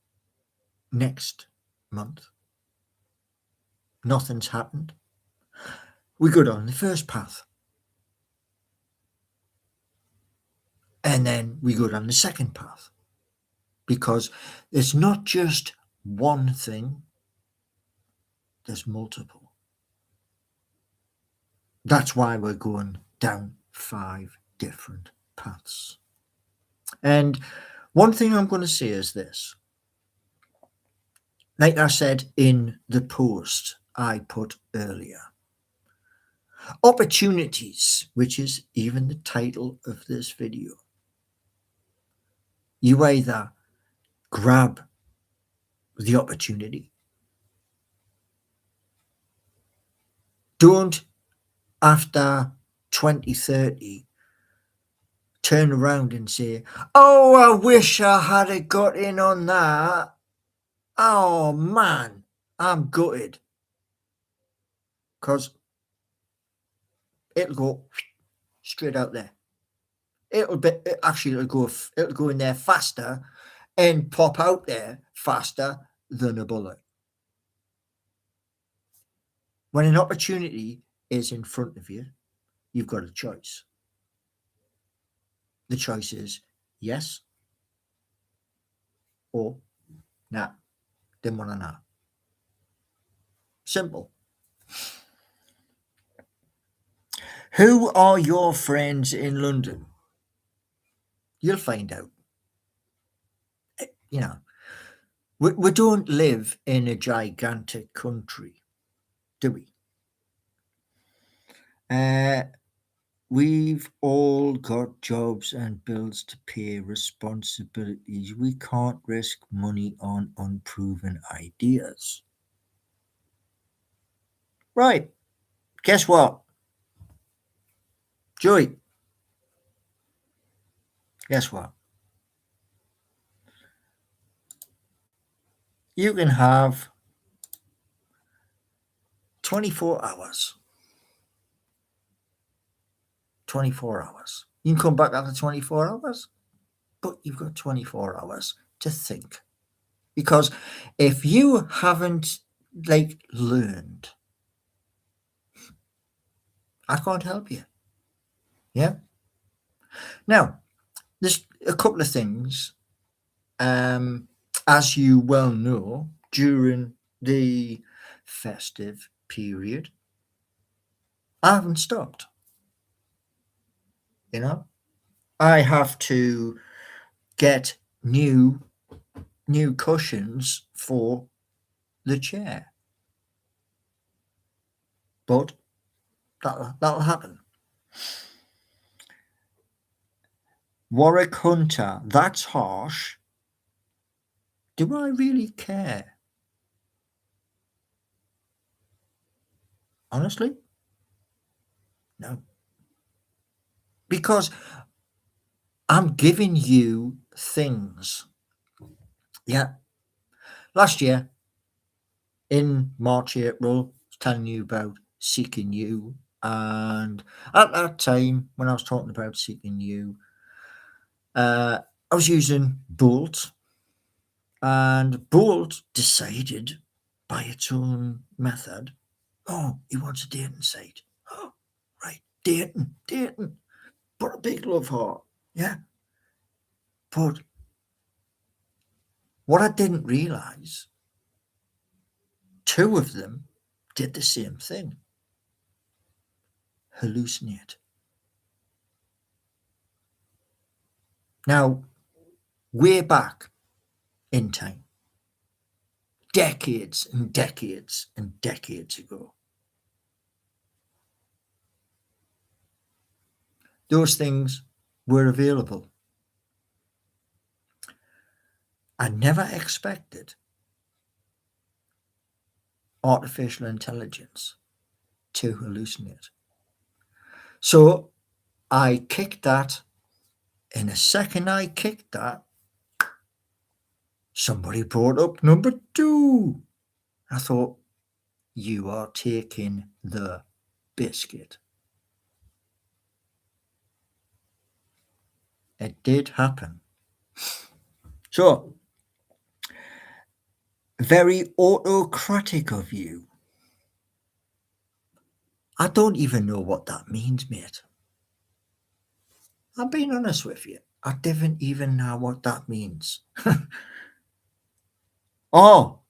next month, nothing's happened, we go down the first path. And then we go down the second path. Because it's not just one thing, there's multiple. That's why we're going down 5 different paths. And one thing I'm going to say is this. Like I said in the post I put earlier, opportunities, which is even the title of this video, you either grab the opportunity, don't after 2030 turn around and say, oh, I wish I had got in on that. Oh man, I'm gutted. Because it'll go straight out there. It'll go in there faster and pop out there faster than a bullet. When an opportunity is in front of you, you've got a choice. The choice is yes or nah, didn't want to know. Simple. Who are your friends in London? You'll find out. You know, we don't live in a gigantic country, do we? We've all got jobs and bills to pay, responsibilities. We can't risk money on unproven ideas. Right. Guess what? Joey. Guess what? You can have 24 hours. 24 hours. You can come back after 24 hours, but you've got 24 hours to think. Because if you haven't learned, I can't help you. Yeah. Now, there's a couple of things, as you well know, during the festive period, I haven't stopped. You know, I have to get new cushions for the chair, but that'll happen. Warwick Hunter, that's harsh. Do I really care? Honestly, no. Because I'm giving you things. Yeah. Last year, in March, April, I was telling you about Seeking You. And at that time, when I was talking about Seeking You, I was using Bolt. And Bolt decided by its own method, oh, he wants a dating site. Oh, right, dating. but a big love heart. Yeah. But what I didn't realize, two of them did the same thing. Hallucinate. Now, way back in time, decades and decades and decades ago, those things were available. I never expected artificial intelligence to hallucinate. So I kicked that. In a second I kicked that, somebody brought up number 2. I thought, you are taking the biscuit. It did happen. So, very autocratic of you. I don't even know what that means, mate. I'm being honest with you. I didn't even know what that means. Oh,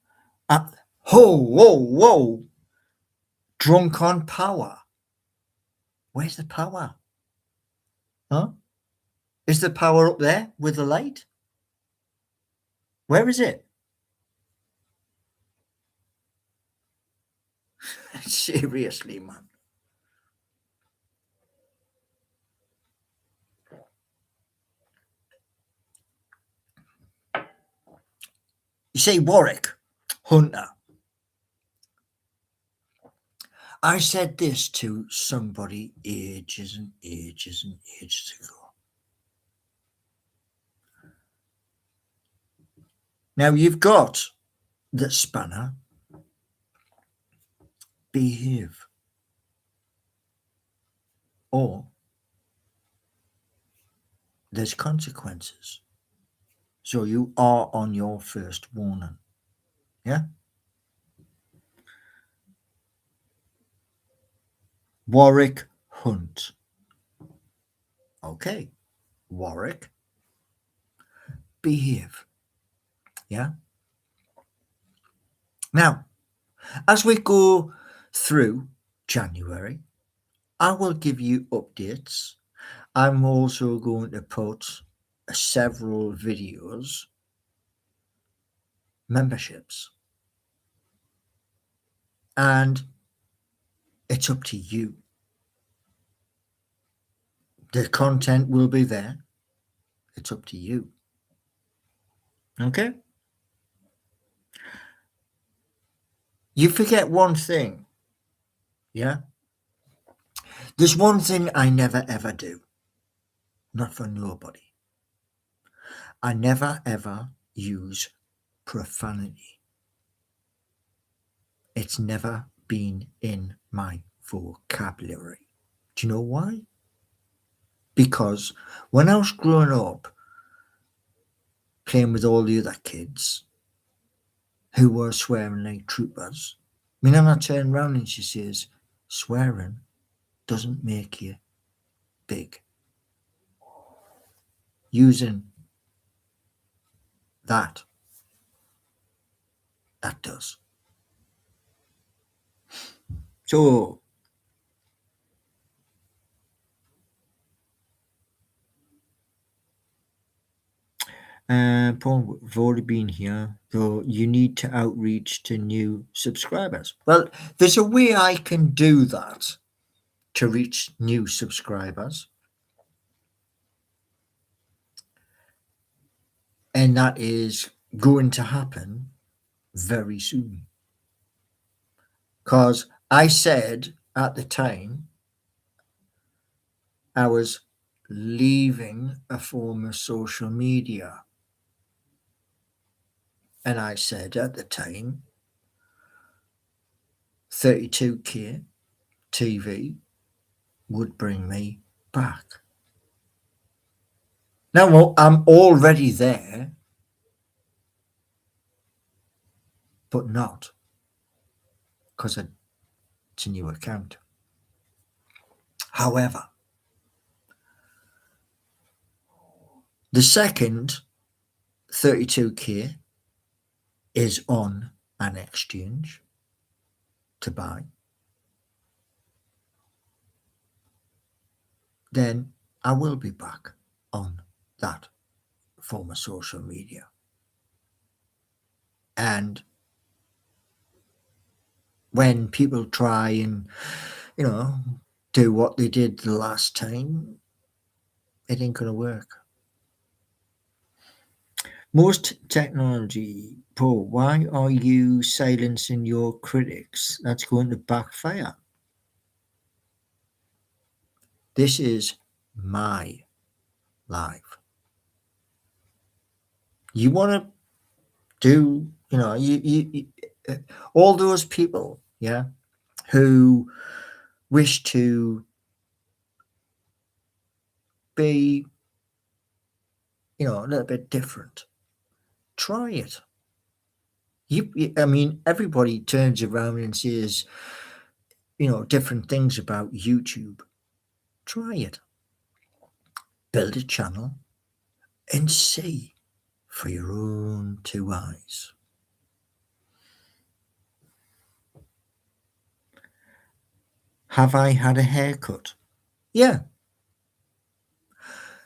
whoa. Drunk on power. Where's the power? Huh? Is the power up there with the light? Where is it? Seriously, man. You say Warwick Hunter. I said this to somebody ages and ages and ages ago. Now you've got the spanner. Behave. Or there's consequences. So you are on your first warning. Yeah? Warwick Hunt. Okay. Warwick. Behave. Yeah? Now, as we go through January, I will give you updates. I'm also going to put several videos, memberships, and it's up to you. The content will be there. It's up to you. Okay? You forget one thing. Yeah? There's one thing I never ever do. Not for nobody. I never ever use profanity. It's never been in my vocabulary. Do you know why? Because when I was growing up, playing with all the other kids who were swearing like troopers, my nana turned round and she says, swearing doesn't make you big. Using that does. So, Paul, we've already been here, though you need to outreach to new subscribers. Well, there's a way I can do that to reach new subscribers. And that is going to happen very soon. Because I said at the time I was leaving a form of social media. And I said at the time 32K TV would bring me back. Now I'm already there, but not because it's a new account. However, The second 32k is on an exchange to buy. Then I will be back on that form of social media. And when people try and, do what they did the last time, it ain't going to work. Most technology, Paul, why are you silencing your critics? That's going to backfire. This is my life. You want to do, all those people, who wish to be, a little bit different. Try it. Everybody turns around and says, different things about YouTube. Try it. Build a channel and see for your own two eyes. Have I had a haircut? Yeah.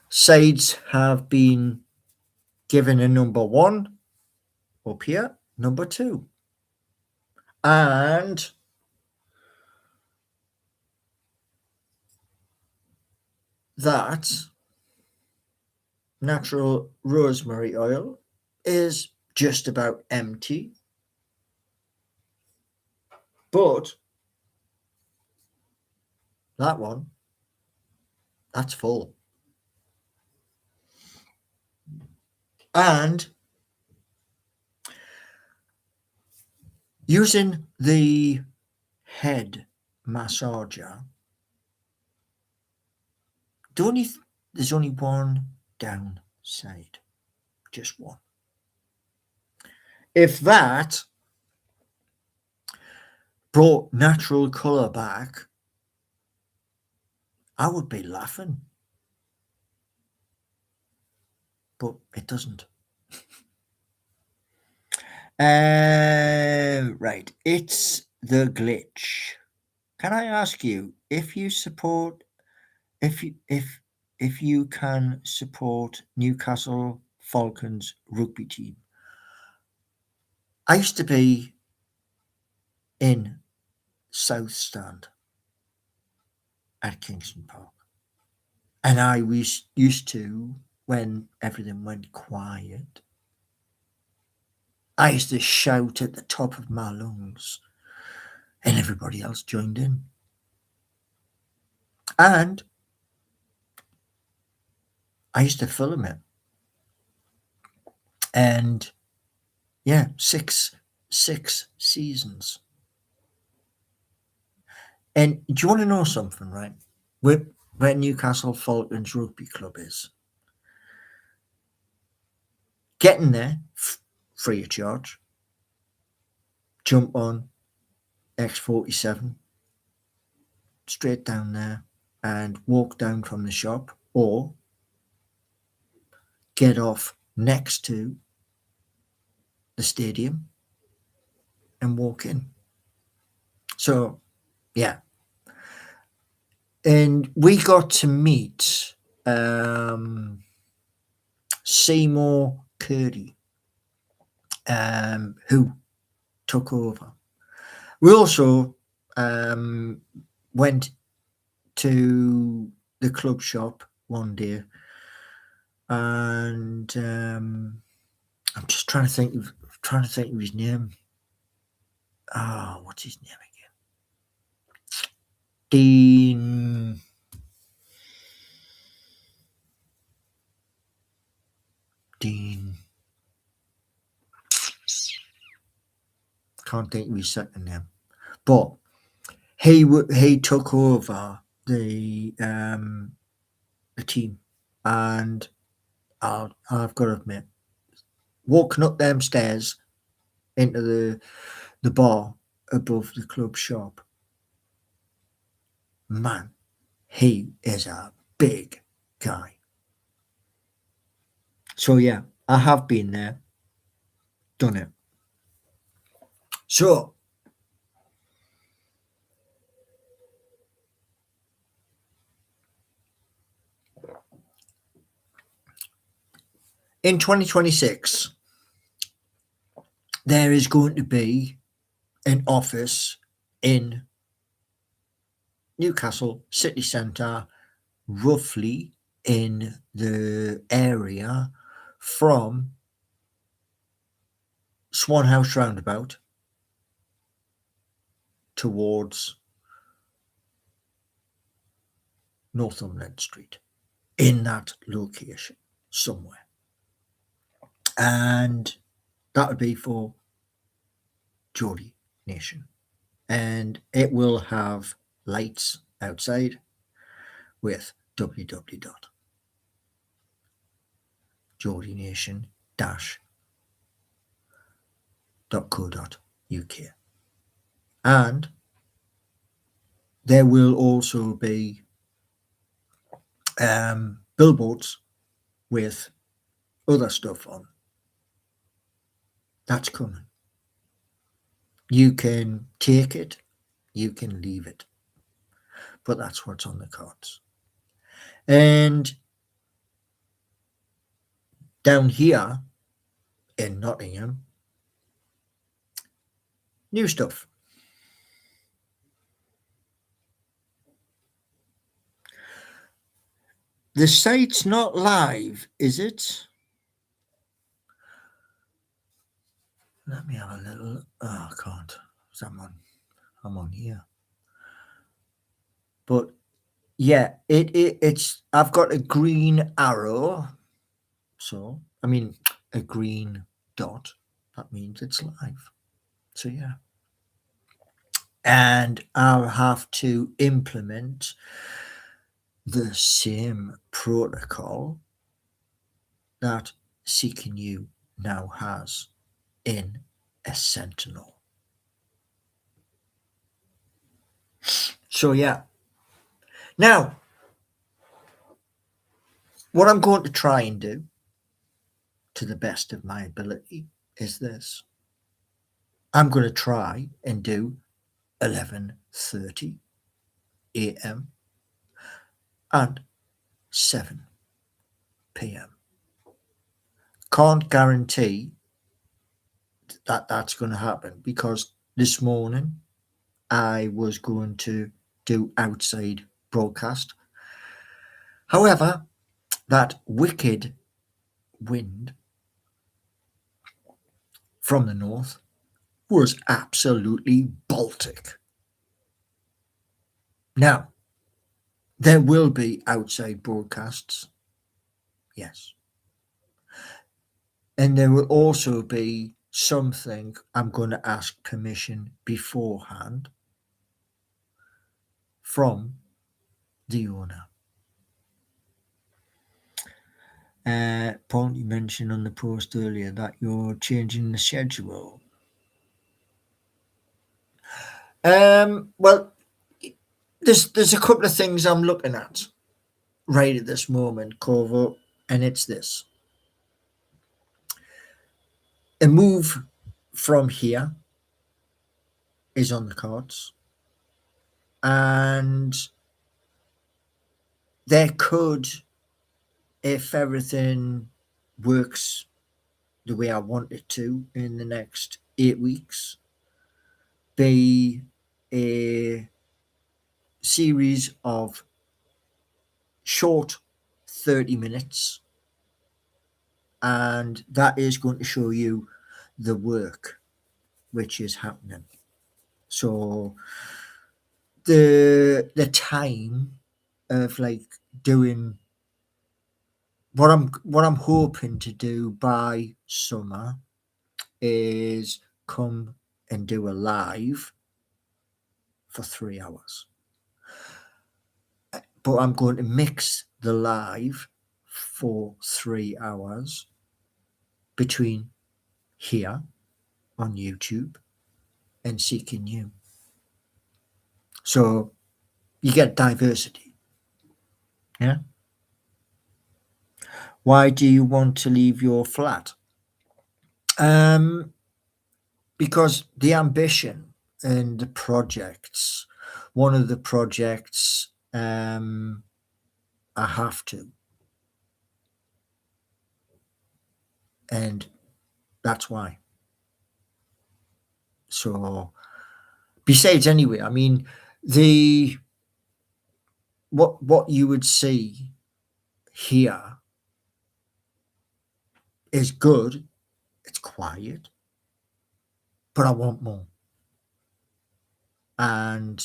Sides have been given a number 1 up here, number 2. And that natural rosemary oil is just about empty. But that one, that's full. And using the head massager, there's only one downside. Just one. If that brought natural colour back, I would be laughing. But it doesn't. Right, it's the glitch. Can I ask you if you can support Newcastle Falcons rugby team? I used to be in South Stand at Kingston Park, and I was used to, when everything went quiet, I used to shout at the top of my lungs, and everybody else joined in. And I used to film it. And yeah, six seasons. And do you want to know something, right? Where Newcastle Falcons Rugby Club is. Getting there, free of charge. Jump on X47, straight down there, and walk down from the shop, or get off next to the stadium and walk in. So, yeah. And we got to meet Seymour Curdy, who took over. We also went to the club shop one day, and I'm just trying to think of his name. What's his name again? Dean. Can't think of his second name, but he took over the team, and I've got to admit, walking up them stairs into the bar above the club shop, man, he is a big guy. So yeah, I have been there, done it. So in 2026, there is going to be an office in Newcastle city centre, roughly in the area from Swan House roundabout towards Northumberland Street, in that location somewhere. And that would be for Geordie Nation. And it will have lights outside with www.geordienation-.co.uk. And there will also be billboards with other stuff on. That's coming. You can take it, you can leave it, but that's what's on the cards. And down here in Nottingham, new stuff. The site's not live, is it? Let me have a little. Oh, I can't. I'm on here. But yeah, it's. I've got a green arrow. So I mean, a green dot. That means it's live. So yeah. And I'll have to implement the same protocol that CQ now has in a Sentinel. So yeah. Now, what I'm going to try and do, to the best of my ability, is this. I'm going to try and do 11:30 a.m. and 7 p.m. Can't guarantee that that's going to happen, because this morning I was going to do outside broadcast. However, that wicked wind from the north was absolutely Baltic. Now, there will be outside broadcasts, yes. And there will also be something I'm going to ask permission beforehand from the owner. Paul, you mentioned on the post earlier that you're changing the schedule. Well, there's a couple of things I'm looking at right at this moment, Corvo, and it's this. A move from here is on the cards, and there could, if everything works the way I want it to in the next 8 weeks, be a series of short 30 minutes, and that is going to show you the work which is happening. So the time of like doing what I'm hoping to do by summer is come and do a live for 3 hours. But I'm going to mix the live for 3 hours between here on YouTube and CQ. So you get diversity. Yeah. Why do you want to leave your flat? Because the ambition and the projects, one of the projects, I have to, and that's why. So, besides, anyway, I mean, the what you would see here is good. It's quiet, but I want more, and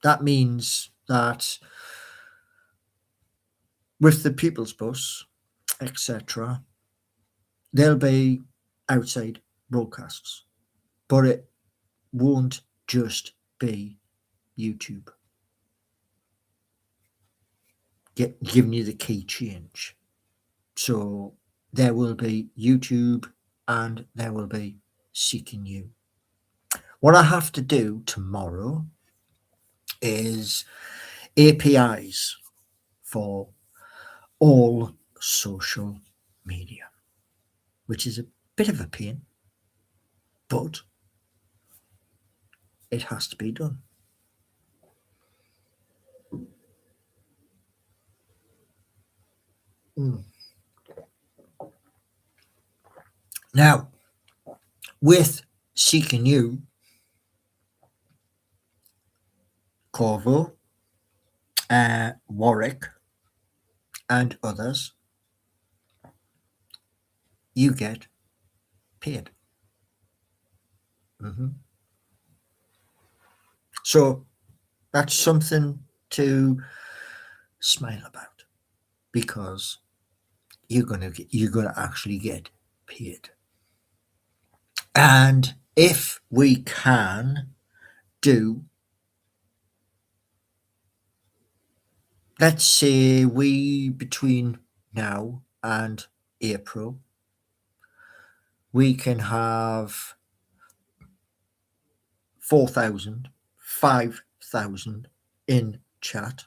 that means that with the People's Bus, etc., there'll be outside broadcasts, but it won't just be YouTube. Giving you the key change. So there will be YouTube and there will be Seeking You. What I have to do tomorrow is APIs for all social media, which is a bit of a pain, but it has to be done. Now, with Seeking You, Corvo, Warwick, and others, you get paid. So that's something to smile about, because you're gonna actually get paid. And if we can do, let's say we between now and April, we can have 4,000, 5,000 in chat.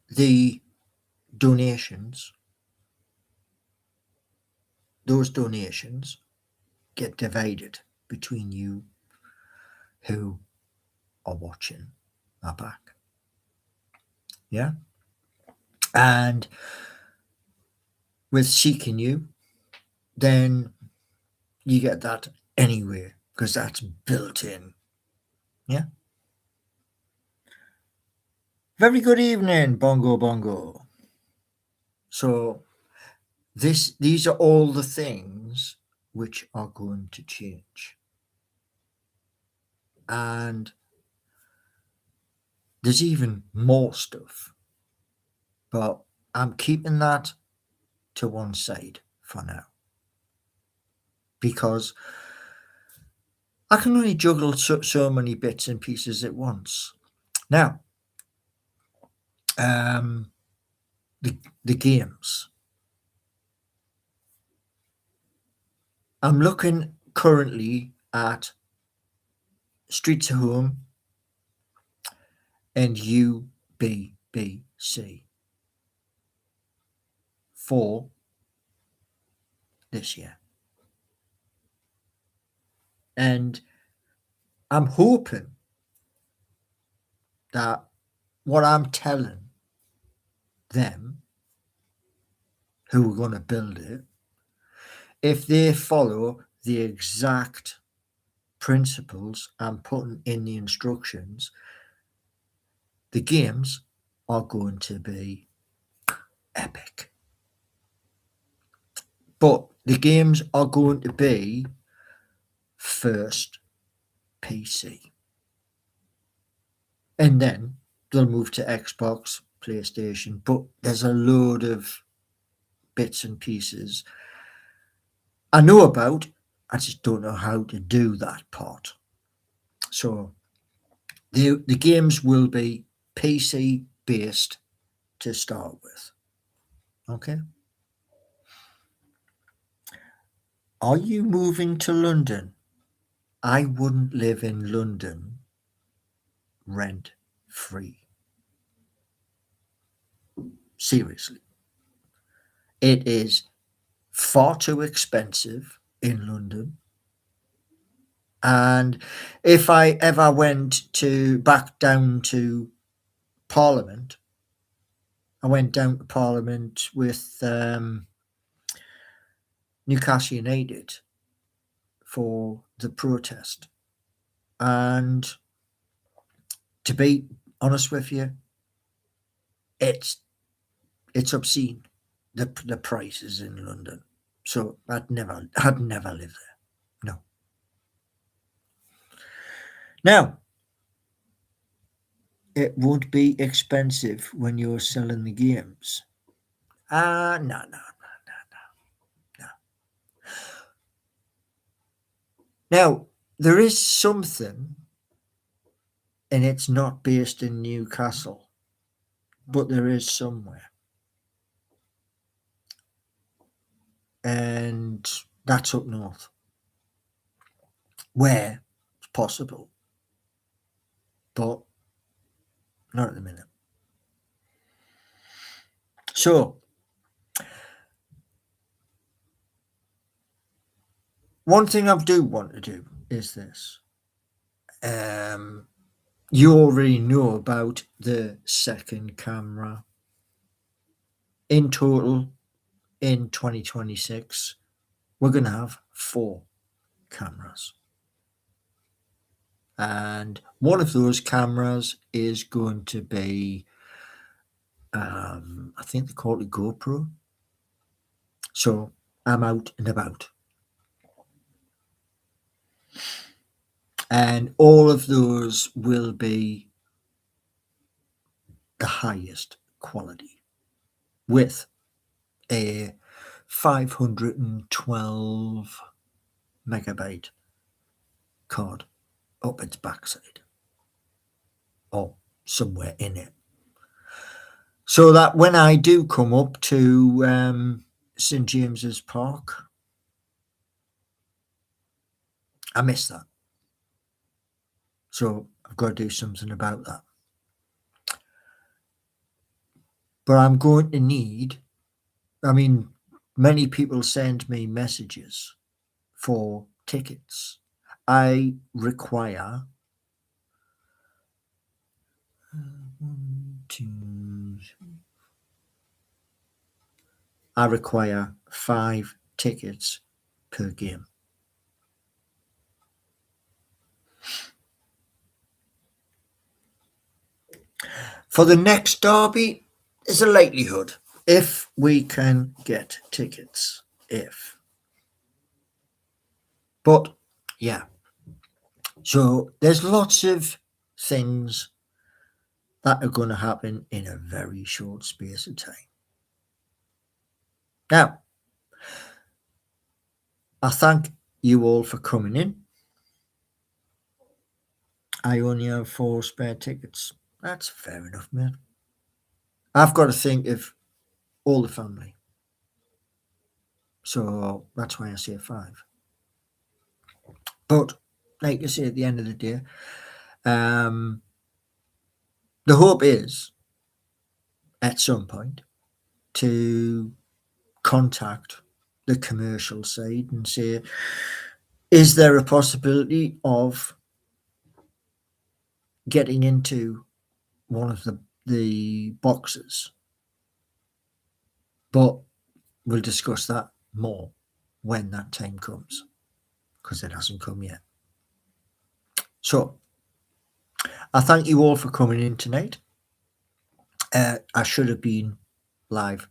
The donations, those donations get divided between you who are watching my back. Yeah. And with Seeking You, then you get that anyway, because that's built in. Yeah. Very good evening, Bongo Bongo. So these are all the things which are going to change. And there's even more stuff, but I'm keeping that to one side for now, because I can only juggle so many bits and pieces at once. Now, the games. I'm looking currently at Streets of Home and UBBC for this year. And I'm hoping that what I'm telling them who are going to build it, if they follow the exact principles I'm putting in the instructions, the games are going to be epic. But the games are going to be first PC. And then they'll move to Xbox, PlayStation, but there's a load of bits and pieces I know about. I just don't know how to do that part. So the games will be PC based to start with. Okay. Are you moving to London? I wouldn't live in London rent free. Seriously. It is far too expensive in London. And if I ever went back down to Parliament, I went down to Parliament with Newcastle United for the protest. And to be honest with you, it's obscene, the prices in London. So I'd never live there. No. Now, it would be expensive when you're selling the games. No. Now, there is something, and it's not based in Newcastle, but there is somewhere. And that's up north, where it's possible, but not at the minute. So, one thing I do want to do is this. You already know about the second camera. In total, in 2026, we're going to have 4 cameras. And one of those cameras is going to be, I think they call it GoPro. So I'm out and about. And all of those will be the highest quality with a 512 megabyte card up its backside or somewhere in it. So that when I do come up to St. James's Park, I miss that. So I've got to do something about that. But I'm going to need, many people send me messages for tickets. I require 5 tickets per game. For the next derby, there's a likelihood if we can get tickets. But yeah, so there's lots of things that are going to happen in a very short space of time. Now, I thank you all for coming in. I only have 4 spare tickets. That's fair enough, man. I've got to think of all the family. So that's why I say 5. But like I say, at the end of the day, the hope is at some point to contact the commercial side and say, is there a possibility of getting into one of the boxes? But we'll discuss that more when that time comes, because it hasn't come yet. So I thank you all for coming in tonight. I should have been live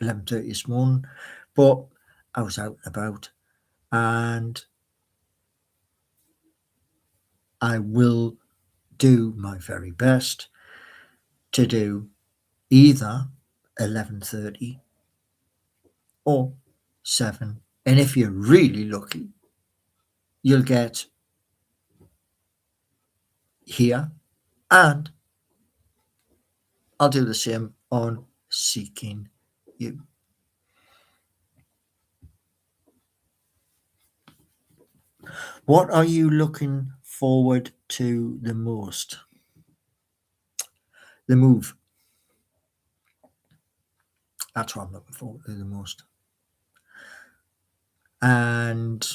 11:30 this morning, but I was out and about, and I will do my very best to do either 11:30 or 7, and if you're really lucky, you'll get here, and I'll do the same on Seeking You. What are you looking forward to the most? The move. That's what I'm looking forward to the most. And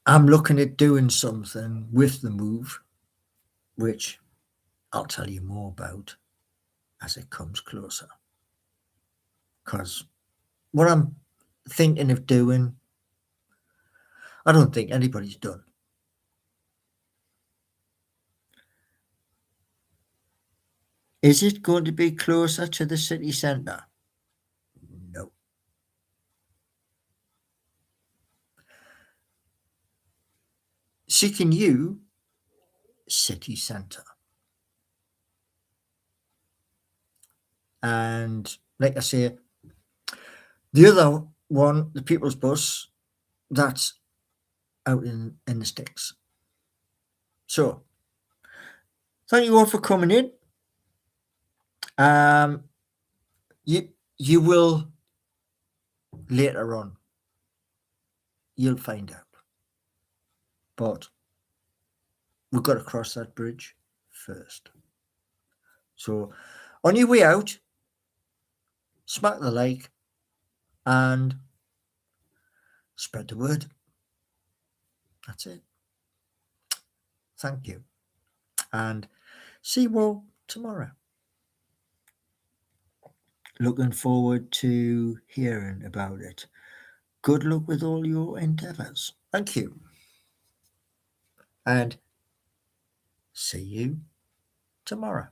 I'm looking at doing something with the move, which I'll tell you more about as it comes closer. Because what I'm thinking of doing, I don't think anybody's done. Is it going to be closer to the city centre? No. CityNew, city centre. And like I say, the other one, the People's Bus, that's out in the sticks. So, thank you all for coming in. You will later on. You'll find out. But we've got to cross that bridge first. So, on your way out, smack the like and spread the word. That's it. Thank you. And see you all tomorrow. Looking forward to hearing about it. Good luck with all your endeavours. Thank you. And see you tomorrow.